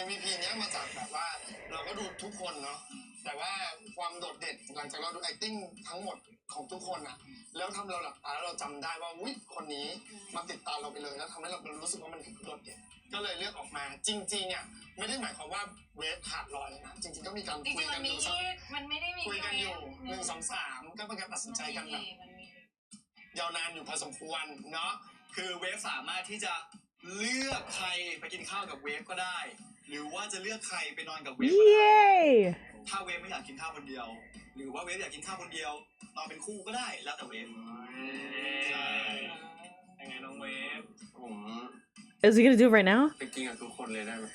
MVP เนี้ยมาจากแบบว่าเราก็ดูทุกคนเนาะแต่ว่าความโดดเด่นหลังจากเราดู acting ทั้งหมดของทุกคนอะแล้วทำเราหลับตาแล้วเราจำได้ว่าอุ๊ยคนนี้มาติดตามเราไปเลยแล้วทำให้เรารู้สึกว่ามันโดดเด่นก็เลยเลือกออกมาจริงๆอะไม่ได้หมายความว่าเวฟขาดลอยนะจริงๆก็มีการคุยกันอยู่มันไม่ได้มีคุยกันอยู่1 2 3ก็เป็นการตัดสินใจกันแบบยาวนานอยู่พอสมควรเนาะคือเวฟสามารถที่จะเลือกใครไปกินข้าวกับเวฟก็ได้หรือว่าจะเลือกใครไปนอนกับเวฟก็ได้ ถ้าเวฟไม่อยากกินข้าวคนเดียวหรือว่าเวฟอยากกินข้าวคนเดียวนอนเป็นคู่ก็ได้แล้วแต่เวฟใช่ยังไงน้องเวฟผม Is he gonna do it right now? ไปกินกับทุกคนเลยได้ไหม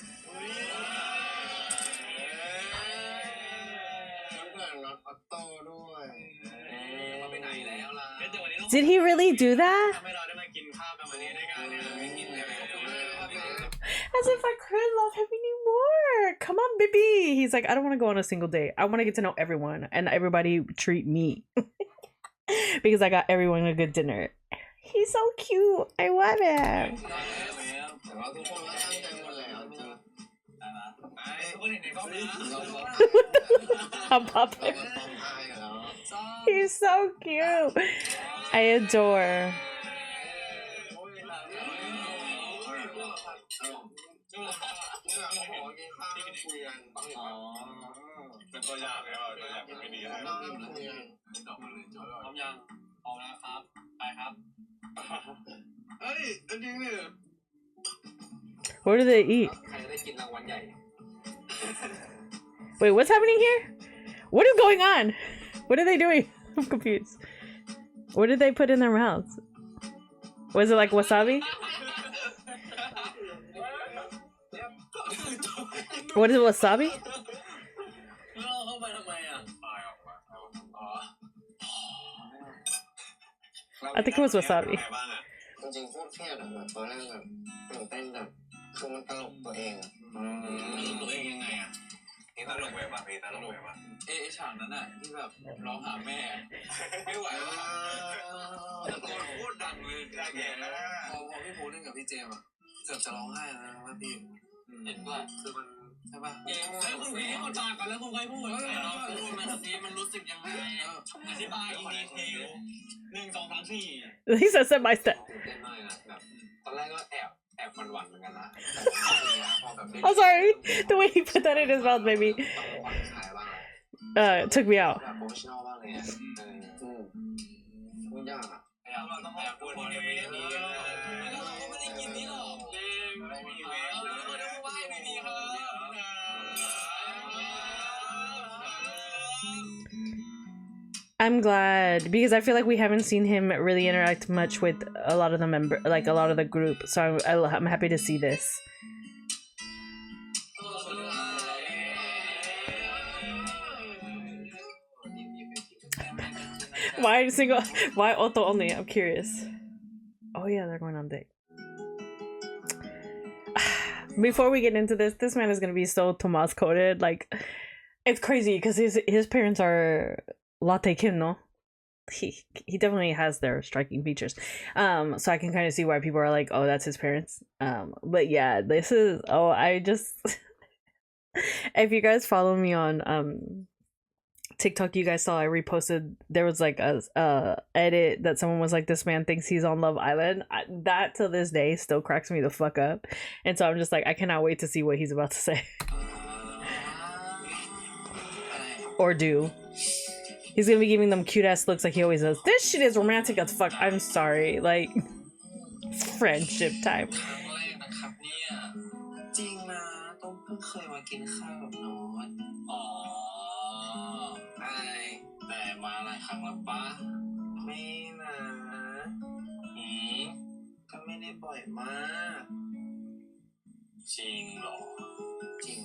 Did he really do that? ทำให้เราได้มากินข้าวกันวันนี้ด้วยกันเนี่ยไม่กินเลย As if I couldn't love him anymore. Come on, baby. He's like, I don't want to go on a single date. I want to get to know everyone and everybody treat me because I got everyone a good dinner. He's so cute. I love him. แต่ว่าทุกคนก็ตั้งใจหมดแล้วจริงไอ้ทุกคนเห็นในกล้องนะ I'm popping. He's so cute. I adore. เป็นตัวอย่างเลยว่าตัวอย่างเป็นไม่ดีอะไรไม่ตอบมาเลยจอพร้อมยังพร้อมแล้วครับไปครับเฮ้ยจริงเนี่ย What do they eat? ใครได้กินรางวัลใหญ่ Wait, what's happening here? What is going on? What are they doing? I'm confused. What did they put in their mouths? Was it like wasabi? What is wasabi? I think it was wasabi. จริงๆโคตรเครียดอะแบบตอนแรกแบบตื่นเต้นแบบคือมันตลกตัวเองอะตัวเองยังไงอะนี่ตลกแบบพี่ตลกแบบไอ้ฉากนั้นอะที่แบบร้องหาแม่ไม่ไหวแล้วตะโกนโคตรดังเลยพอพี่ภูเล่นกับพี่เจมอะเกือบจะร้องไห้แล้วนะว่าพี่เห็นด้วยคือมันใช่ป่ะแล้วคุณพี่คนตากันแล้วคุณใครพูดมันรู้สึกยังไงอธิบายอีกที1 2 3 4 He said step by step. ตื่นเต้นมากนะแบบตอนแรกก็แอบหวั่นๆเหมือนกันนะ I'm sorry. The way he put that in his mouth made me took me out. แบบโปรเฟชชั่นอลบ้างเลยมันยากอ่ะเราต้องแอบพูดดีแล้วเราก็ไม่ได้กินนี่หรอกไม่มีเวฟไม่มีครับ I'm glad because I feel like we haven't seen him really interact much with a lot of the like a lot of the group. So I'm happy to see this. Why single? Why auto only? I'm curious. Oh yeah, they're going on date. Before we get into this man is gonna be so Tomas coded. Like, it's crazy because his parents are Latte Kim, no? He definitely has their striking features. So I can kind of see why people are like, oh, that's his parents. But yeah, this is I just if you guys follow me on TikTok, you guys saw I reposted there was like a edit that someone was like, this man thinks he's on Love Island. That to this day still cracks me the fuck up. And so I'm just like, I cannot wait to see what he's about to say. Or do. He's gonna be giving them cute ass looks like he always does. This shit is romantic as fuck. I'm sorry. Like, it's friendship time. จริงนะต้องเพิ่งเคยมากินข้าวกับน้องอ๋อไอ้แต่มาหลายครั้งแล้วปะไม่นะก็ไม่ได้บ่อยมากจริงเหรอจริง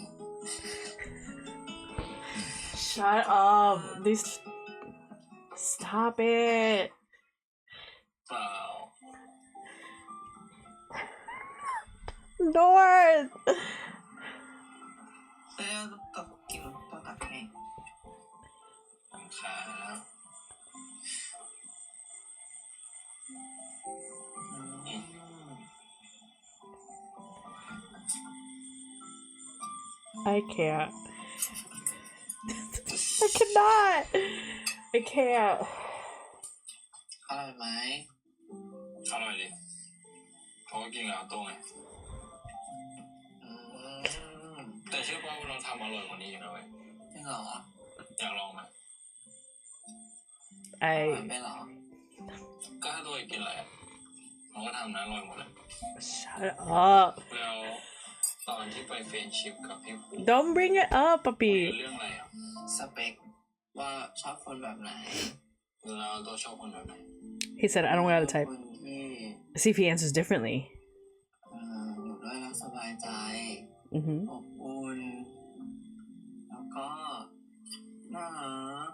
Shut up. These. Stop it. เปล่า North. แล้วก็กินต้องตัดให้ครับ I can't. I cannot. I can't. อร่อยไหมอร่อยดิเขาก็กินกับโต้ไงแต่เชื่อว่าเราทำอร่อยกว่านี้อยู่นะเว้ยจริงเหรออยากลองไหมไม่หรอก็ถ้าตัวกินอะไรมันก็ทำนะอร่อยหมดเลย Shut up. แล้วตอนที่ไปเฟรนชิพกับพี่ภู Don't bring it up, คุย puppy. เรื่องอะไรอ่ะสเปคว่าชอบคนแบบไหนแล้วตัวชอบคนแบบไหน He said, I don't got a type. คนที่ See if he answers differently. อยู่ด้วยแล้วสบายใจ Mm-hmm. อบอุ่นแล้วก็น่ารัก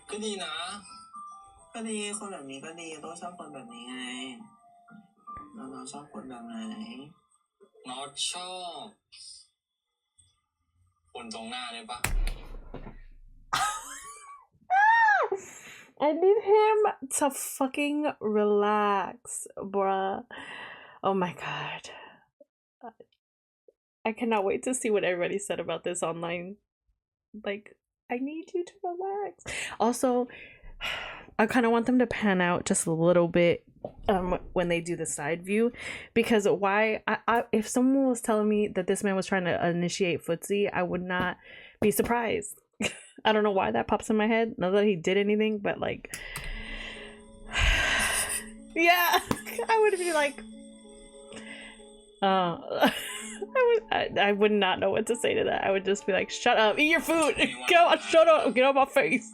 ก็ดีนะ ก็ดีคนแบบนี้ก็ดีต้องชอบคนแบบนี้ไงน้องชอบคนแบบไหนน้องชอบคนตรงหน้าเลยปะ I need him to fucking relax, bruh. Oh my god. I cannot wait to see what everybody said about this online. Like, I need you to relax. Also, I kind of want them to pan out just a little bit when they do the side view, because why if someone was telling me that this man was trying to initiate footsie, I would not be surprised. I don't know why that pops in my head, not that he did anything, but like yeah, I would be like I would not know what to say to that. I would just be like, shut up, eat your food, shut up, get off my face.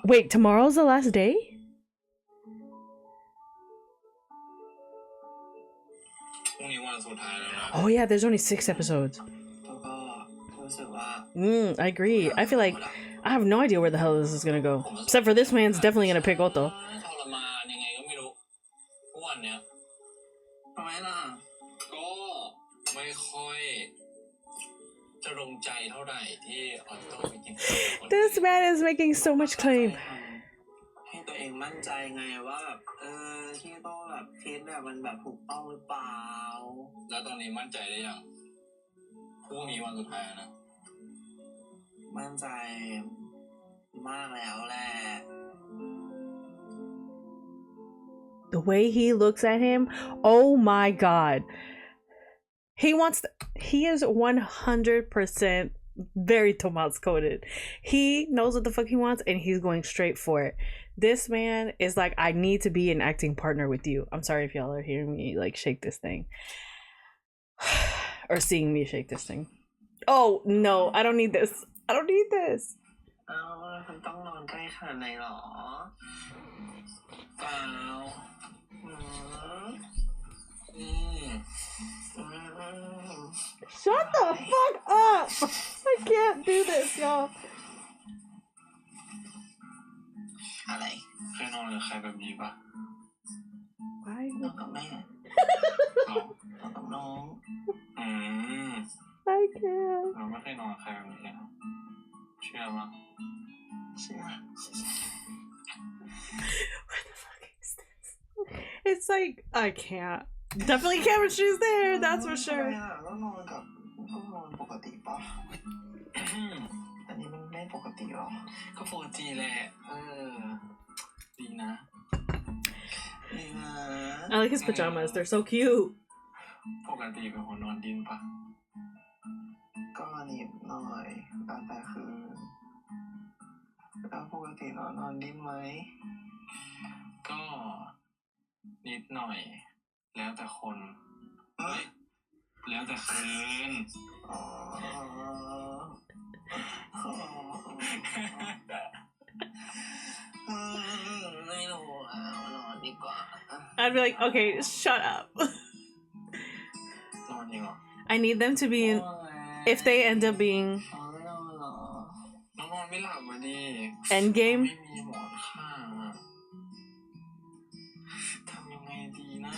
Wait, tomorrow's the last day? Oh yeah, there's only 6 episodes. I agree. I feel like I have no idea where the hell this is gonna go. Except for this man's definitely gonna pick Otto. ทำไมล่ะก็ไม่ค่อยจะลงใจเท่าไหร่ที่ออโต้ไปกิน This man is making so much claim. ให้ตัวเองมั่นใจไงว่าแบบที่ต้องแบบคิดแบบมันแบบถูกต้องหรือเปล่าแล้วตอนนี้มั่นใจได้ยังพรุ่งนี้วันสุดท้ายนะมั่นใจมากแล้วแหละ The way he looks at him, oh my god. He is 100% very Tomas coded. He knows what the fuck he wants and he's going straight for it. This man is like, I need to be an acting partner with you. I'm sorry if y'all are hearing me like shake this thing. Or seeing me shake this thing. Oh no, I don't need this. I don't need this. คุณต้องนอนใกล้ขนาดไหนหรอเปล่าShut the fuck up! I can't do this, y'all. อะไรเคยนอนกับใครแบบนี้ปะ Why? นอนกับแม่นอนกับน้อง I can't. เราไม่เคยนอนกับใครแบบนี้นะเชื่อมั้ยเชื่อ What the fuck is this? It's like, I can't. Definitely chemistry's there, that's for sure. แล้วนอนกับก็นอนปกติปะอันนี้มันไม่ปกติหรอก็ปกติแหละดีนะดีนะ I like his pajamas, they're so cute. ปกติเป็นคนนอนดินปะก็นิดหน่อยแล้วแต่คืนแล้วปกตินอนดินไหมก็นิดหน่อยแล้วแต่คนแล้วแต่คืนไม่รู้นอนดีกว่า I'd be like, okay, shut up. นอนดีกว่า I need them to be in, if they end up being นอนไม่หลับมาดิ Endgame. ไม่มีหมอนข้างทำยังไงดีนะ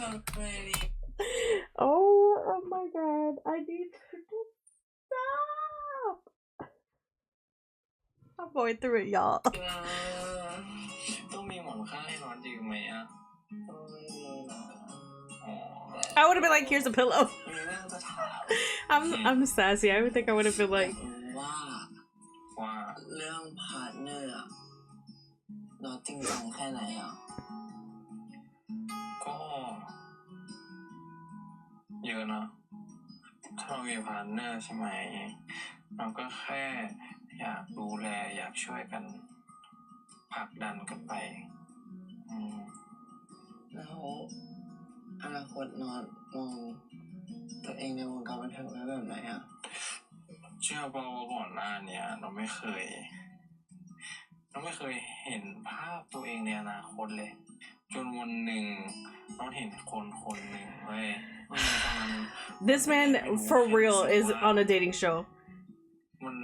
ทำไงดี Oh my god, I need to stop. I'm going through it, y'all. ต้องมีหมอนข้างให้นอนจริงไหมอ่ะ I would have been like, here's a pillow. มีเรื่องจะถาม I'm sassy. I would think I would have been like, ว่าเรื่องพาร์ทเนอร์อะเราจริงจังแค่ไหนอ่ะก็เยอะนะถ้าเรามีพาร์ทเนอร์ใช่ไหมเราก็แค่อยากดูแลอยากช่วยกันผลักดันกันไปแล้วอนาคตนอนมองตัวเองในวงการบันเทิงไว้แบบไหนอ่ะเชื่อเปล่าว่าก่อนหน้านี้เราไม่เคยเห็นภาพตัวเองในอนาคตเลยจนวันหนึ่งเราเห็นคนหนึ่งเว้ย this man for real is on a dating show. มัน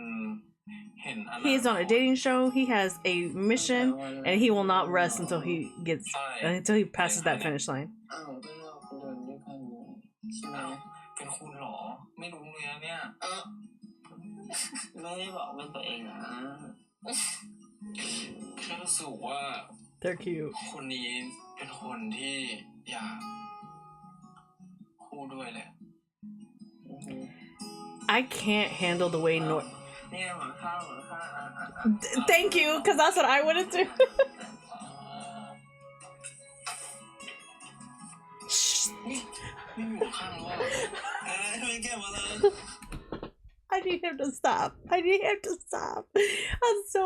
เห็นอนาคต He is on a dating show. He has a mission, and he will not rest until he gets until he passes that finish line. อ้าวเป็นเราคนเดินด้วยกันใช่ไหมเป็นคุณเหรอไม่รู้เลยนะเนี่ยไม่ได้บอกเป็นตัวเองนะแค่รู้สึกว่า They're cute. คนนี้เป็นคนที่อยากคู่ด้วยแหละ I can't handle the way Nor. เนี่ยหมาข้าว Thank you, because that's what I wanted to. Shh. ไม่อยู่ข้างแล้วไม่แก้มาแล้ว I need him to stop. I need him to stop. I'm so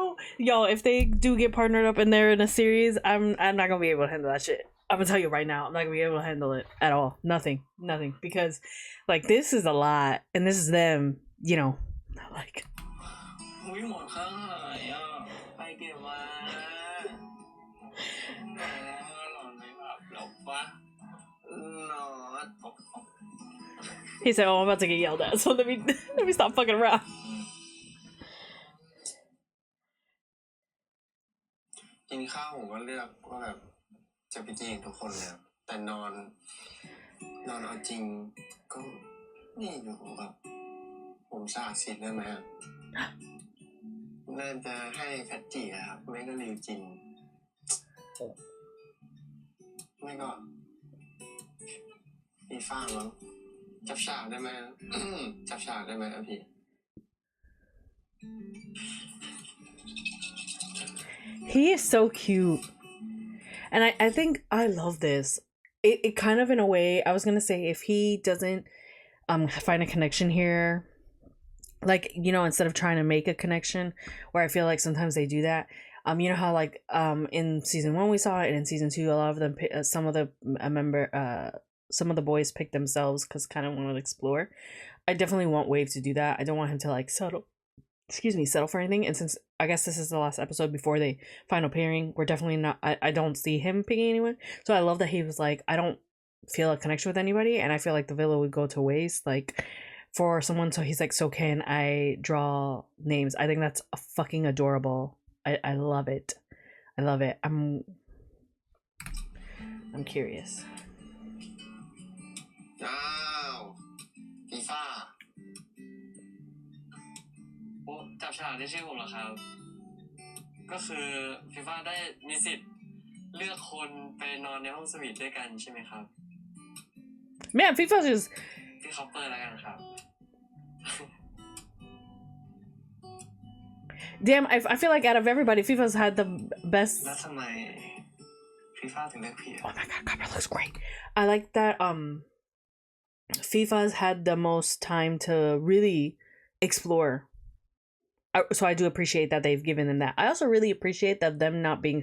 yo. If they do get partnered up and they're in a series, I'm not gonna be able to handle that shit. I'm gonna tell you right now, I'm not gonna be able to handle it at all. Nothing, because like this is a lot, and this is them. You know, like. อุ้ยหมอนข้างหายอ่ะไปเก็บมาหลอนไม่แบบหลบปะนอน He said, "Oh, I'm about to get yelled at, so let me stop fucking around." กินข้าวผมก็เลือกว่าแบบจะไปกินทุกคนเลยแต่นอนเอาจริงก็นี่อยู่แบบผมสะอาดสิทธิ์ได้ไหมน่าจะให้แพทจีครับไม่ก็ริวจินไม่ก็ฟีฟ่ามั้งจับฉากได้ไหมจับฉากได้ไหมพี่ He is so cute, and I think I love this. It kind of in a way, I was gonna say, if he doesn't find a connection here, like, you know, instead of trying to make a connection, where I feel like sometimes they do that. You know how like in season 1 we saw it, and in season 2 a lot of them some of the boys pick themselves because kind of want to explore. I definitely want Wave to do that. I don't want him to like settle for anything. And since I guess this is the last episode before the final pairing, we're definitely not, I don't see him picking anyone. So I love that he was like, I don't feel a connection with anybody, and I feel like the villa would go to waste like for someone. So he's like, so can I draw names? I think that's fucking adorable. I love it. I love it. I'm curious. อ้าวฟีฟ่าโอ้จับฉลากได้ชื่อผมเหรอครับก็คือฟีฟ่าได้มีสิทธิ์เลือกคนไปนอนในห้องสวีทด้วยกันใช่ไหมครับ Man, FIFA is. พี่คอปเปอร์แล้วกันครับ Damn, I feel like out of everybody, FIFA's had the best. แล้วทำไมฟีฟ่าถึงเลือกพี่ Oh my god, Copper looks great. I like that FIFA's had the most time to really explore. So I do appreciate that they've given them that. I also really appreciate that them not being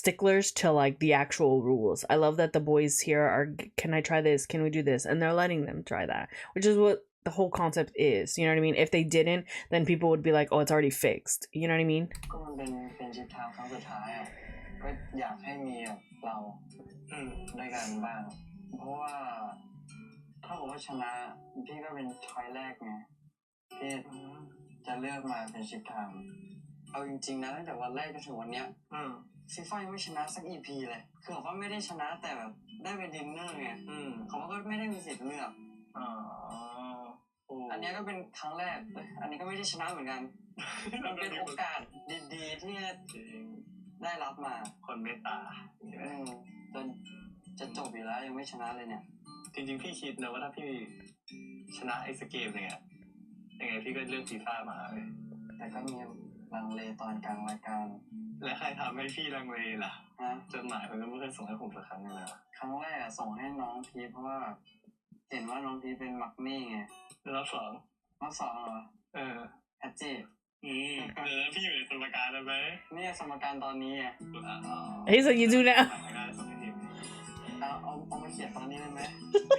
sticklers to like the actual rules. I love that the boys here are, can I try this? Can we do this? And they're letting them try that, which is what the whole concept is. You know what I mean? If they didn't, then people would be like, oh, it's already fixed. You know what I mean? ก็มันเป็นชิปทางครั้งสุดท้ายอ่ะก็อยากให้มีเราด้วยกันบ้างเพราะว่าถ้าผมว่าชนะพี่ก็เป็นช้อยแรกไงที่จะเลือกมาเป็นชิปทางเอาจริงๆนะตั้งแต่วันแรกจนถึงวันเนี้ยฟีฟ่ายังไม่ชนะสัก EP เลยคือเขาก็ไม่ได้ชนะแต่แบบได้เป็นดินเนอร์ไงเขาก็ไม่ได้มีสิทธิ์เลือกอันนี้ก็เป็นครั้งแรกอันนี้ก็ไม่ได้ชนะเหมือนกันมันเป็นโอกาสดีๆที่ได้รับมาคนเมตตาจนจะจบอยู่แล้วยังไม่ชนะเลยเนี่ยจริงๆพี่คิดนะว่าถ้าพี่ชนะไอ้สเกมเนี่ยยังไงพี่ก็เลือกฟีฟ่ามาเลยแต่ก็มีลังเลตอนกลางรายการและใครทำให้พี่ลังเลล่ะจดหมายมันก็ไม่เคยส่งให้ผมสักครั้งนึงนะครั้งแรกส่งให้น้องพีเพราะว่าเห็นว่าน้องพีเป็นมักมี่ไงรอบสองเหรอแพทจี้พี่อยู่ในสมการได้ไหมนี่สมการตอนนี้ไงHe's like, you do now. เอามาเขียนตอนนี้ได้ไหม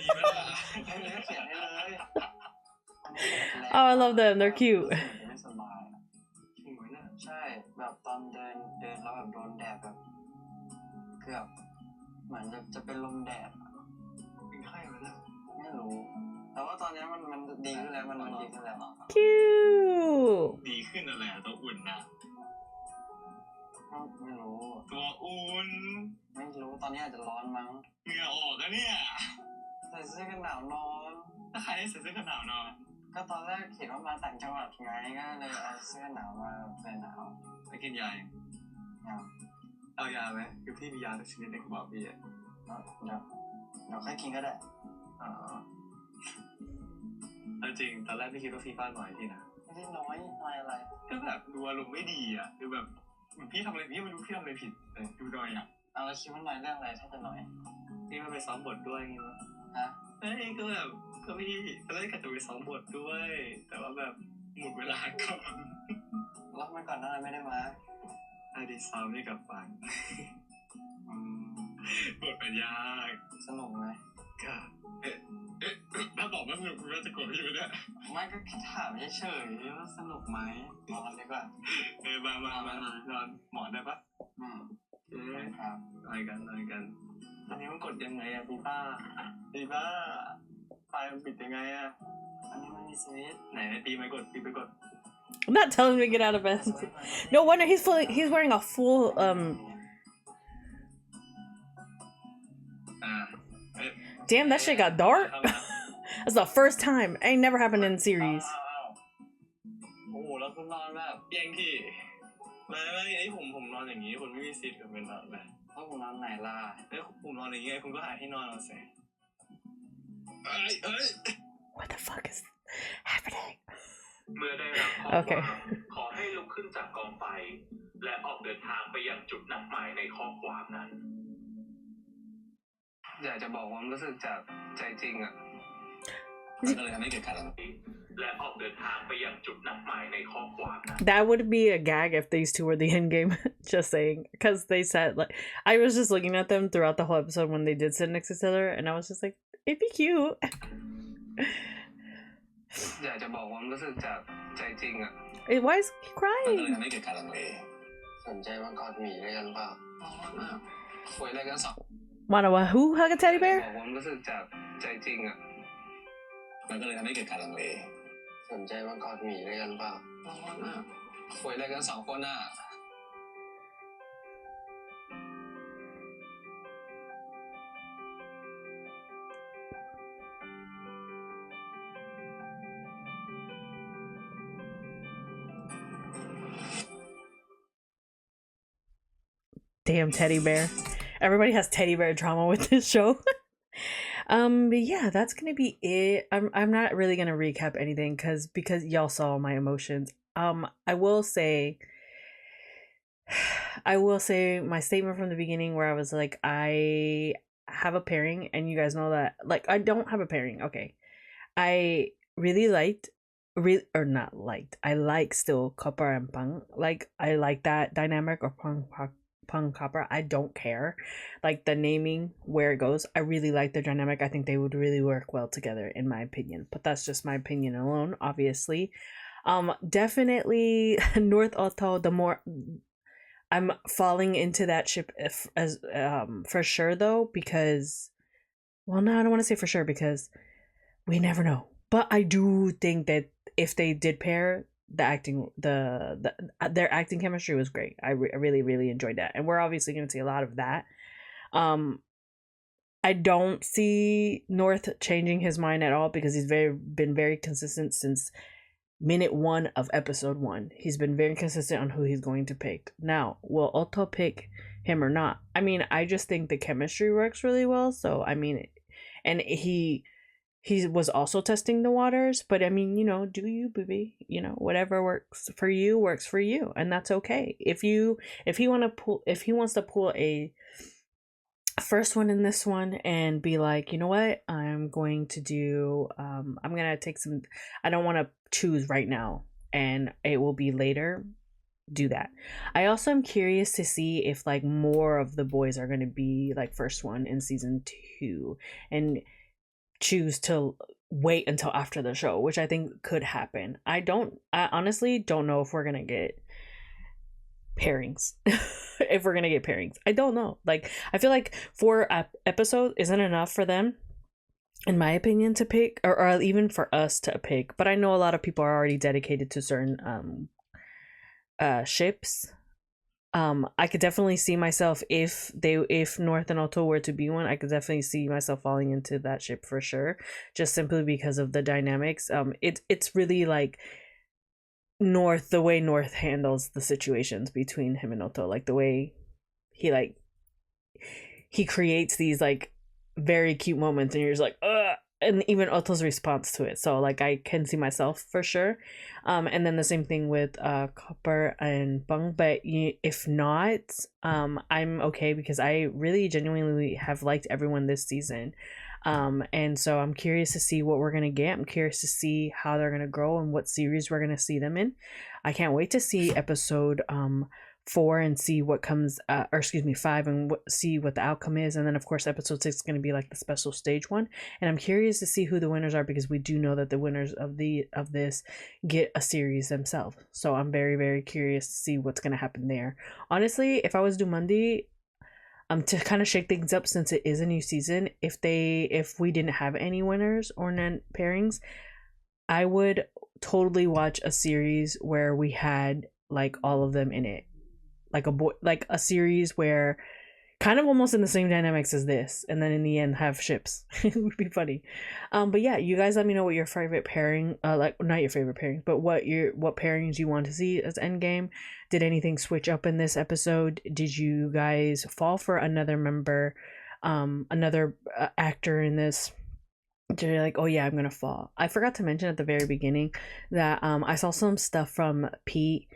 ดีไหมล่ะให้เลยเขียนให้เลย Oh, I love them. They're cute. ไม่สบายใช่แบบตอนเดินแล้วแบบโดนแดดแบบเกือบเหมือนจะเป็นลมแดดเป็นไข้ไหมล่ะไม่รู้แต่ว่าตอน อนนี้มันดีขึ้นแล้วมันดีขึ้นแล้ว Cute. ดีขึ้นอะไรตัวอุ่นนะ ไม่รู้ ตัวอุ่น ไม่รู้ตอนนี้อาจจะร้อนมั้ง เหงื่อออกแล้วเนี่ย ใส่เสื้อกันหนาวนอน ถ้าใครให้ใส่เสื้อกันหนาวนอน ก็ตอนแรกเขียนว่ามาต่างจังหวัดไงก็เลยเอาเสื้อหนาวมาใส่หนาว ไปกินยาเอายาไหมคือพี่มียาทุกชนิดในกระเป๋าพี่อ่ะ เดี๋ยวค่อยกินก็ได้ อ๋อจริงตอนแรกพี่คิดว่าพี่บ้านน้อยพี่นะ ไม่ได้น้อยอะไร ก็แบบดูอารมณ์ไม่ดีอ่ะดูแบบเหมือนพี่ทำอะไรพี่ไม่รู้พี่ทำอะไรผิดดูน้อยอ่ะ เอาแล้วคิดว่าน้อยเรื่องอะไรถ้าจะน้อย พี่มาไปซ้อมบทด้วยไงวะ ฮะ เฮ้ยก็แบบก็พี่ตอนแรกกะจะไปซ้อมบทด้วย แต่ว่าแบบหมดเวลาก่อน รับมาก่อนนั้นไม่ได้มา ไอ้ดีซ้อมไม่กลับฟังบทมันยาก สนุกไหม ก็ถ้าบอกว่าสนุกคุณก็จะโกรธพี่ไปเนี่ย ไม่ก็แค่ถามเฉยๆว่าสนุกไหมนอนดีกว่า มานอนหมอนได้ปะครับ นอนกันตอนนี้มันกดยังไงอะพี่ป้าไฟมันปิดยังไงอะ อันนี้มันมีสวิตช์ ไหนปีไปกด I'm not telling him to get out of bed. No wonder he's wearing a full Damn, that shit got dark. That's the first time. Ain't never happened in the series. โอ้โหแล้วคุณนอนแบบ เพียงที่ไม่ไอ้ผมนอนอย่างนี้คุณไม่มีสิทธิ์กับเป็นนอนแบบ แล้วคุณนอนไหนล่ะ ไอ้ผมนอนอย่างนี้คุณก็หาที่นอนเอาสิเอ้ย What the fuck is happening? เมื่อได้รับข้อความขอให้ลุกขึ้นจากกองไฟและออกเดินทางไปยังจุดนัดหมายในข้อความนั้น อยากจะบอกความรู้สึกจากใจจริงอ่ะก็เลยทำให้เกิดการรังเกียจ และออกเดินทางไปยังจุดนัดหมายในข้อความนั้น That would be a gag if these two were the end game. Just saying, because they said like I was just looking at them throughout the whole episode when they did sit next to each other, and I was just like, it'd be cute. อยากจะบอกความรู้สึกจากใจจริงอ่ะ Why is he ก็เลย crying? ทำให้เกิดการลังเลสนใจว่ากอดหมีด้วยกันเปล่าคุยอะไรกันสอง Wanna who hug a teddy บอก bear? ความรู้สึกจากใจจริงอ่ะมันก็เลยทำให้เกิดการลังเลสนใจว่ากอดหมีด้วยกันเปล่าคุยอะไรกันสองคนอ่ะ Damn teddy bear. Everybody has teddy bear drama with this show. But yeah, that's gonna be it. I'm not really gonna recap anything because y'all saw my emotions. I will say my statement from the beginning where I was like, I have a pairing, and you guys know that like I don't have a pairing. Okay. I really liked I like still Copper and Pang. Like I like that dynamic, or Pang Copper. I don't care. Like the naming, where it goes. I really like their dynamic. I think they would really work well together, in my opinion. But that's just my opinion alone, obviously. Definitely North Otto, the more I'm falling into that ship as for sure though, because well, no, I don't want to say for sure because we never know. But I do think that if they did pair, the acting, their acting chemistry was great. I really enjoyed that, and we're obviously going to see a lot of that. I don't see North changing his mind at all because he's been very consistent since minute 1 of episode 1. He's been very consistent on who he's going to pick. Now, will Otto pick him or not? I mean, I just think the chemistry works really well. So I mean, and he was also testing the waters, but I mean, you know, do you, booby? You know, whatever works for you, and that's okay. If he wants to pull a first one in this one and be like, you know what, I'm going to do I'm gonna take some, I don't want to choose right now and it will be later, do that. I also am curious to see if like more of the boys are going to be like first one in season 2 and choose to wait until after the show, which I think could happen. I honestly don't know if we're gonna get pairings. If we're gonna get pairings, I don't know. Like I feel like 4 episodes isn't enough for them in my opinion, to pick, or even for us to pick. But I know a lot of people are already dedicated to certain ships. I could definitely see myself, if North and Otto were to be one, I could definitely see myself falling into that ship for sure, just simply because of the dynamics. It's really like North, the way North handles the situations between him and Otto, like the way he like he creates these like very cute moments, and you're just like, ugh. And even Otto's response to it. So like I can see myself for sure. And then the same thing with Copper and Bung. But if not, I'm okay, because I really genuinely have liked everyone this season. And so I'm curious to see what we're gonna get. I'm curious to see how they're gonna grow and what series we're gonna see them in. I can't wait to see episode 4 and see what comes, or excuse me, 5, and see what the outcome is. And then of course episode 6 is going to be like the special stage one, and I'm curious to see who the winners are, because we do know that the winners of this get a series themselves. So I'm very, very curious to see what's going to happen there. Honestly, if I was Domundi, to kind of shake things up, since it is a new season, if we didn't have any winners or none pairings, I would totally watch a series where we had like all of them in it, like a series where kind of almost in the same dynamics as this, and then in the end have ships. It would be funny. But yeah, you guys let me know what your favorite pairing, like not your favorite pairing, but what pairings you want to see as endgame. Did anything switch up in this episode? Did you guys fall for another member, another actor in this? You're like, oh yeah, I'm gonna fall. I forgot to mention at the very beginning that I saw some stuff from Pete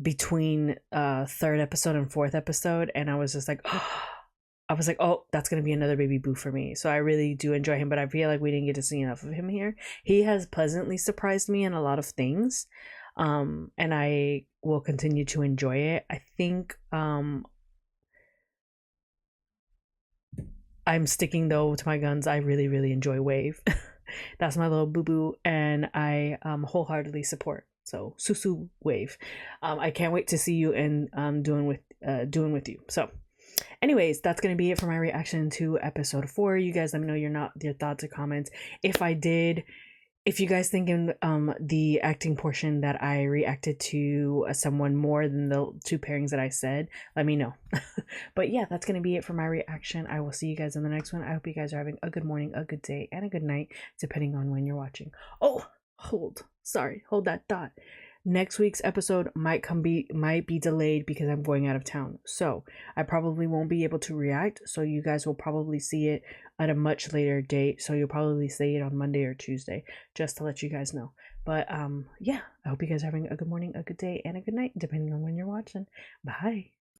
between third episode and fourth episode, and I was just like, oh, that's gonna be another baby boo for me. So I really do enjoy him, but I feel like we didn't get to see enough of him here. He has pleasantly surprised me in a lot of things, and I will continue to enjoy it. I think I'm sticking though to my guns. I really, really enjoy Wave. That's my little boo boo, and I wholeheartedly support. So Susu Wave. I can't wait to see you and doing with you. So anyways, that's gonna be it for my reaction to episode 4. You guys let me know your thoughts or comments. If you guys think in the acting portion that I reacted to someone more than the 2 pairings that I said, let me know. But yeah, that's gonna be it for my reaction. I will see you guys in the next one. I hope you guys are having a good morning, a good day, and a good night, depending on when you're watching. Oh, hold that thought. Next week's episode might be delayed because I'm going out of town, so I probably won't be able to react. So you guys will probably see it at a much later date. So you'll probably see it on Monday or Tuesday, just to let you guys know. But yeah, I hope you guys are having a good morning, a good day, and a good night, depending on when you're watching. Bye.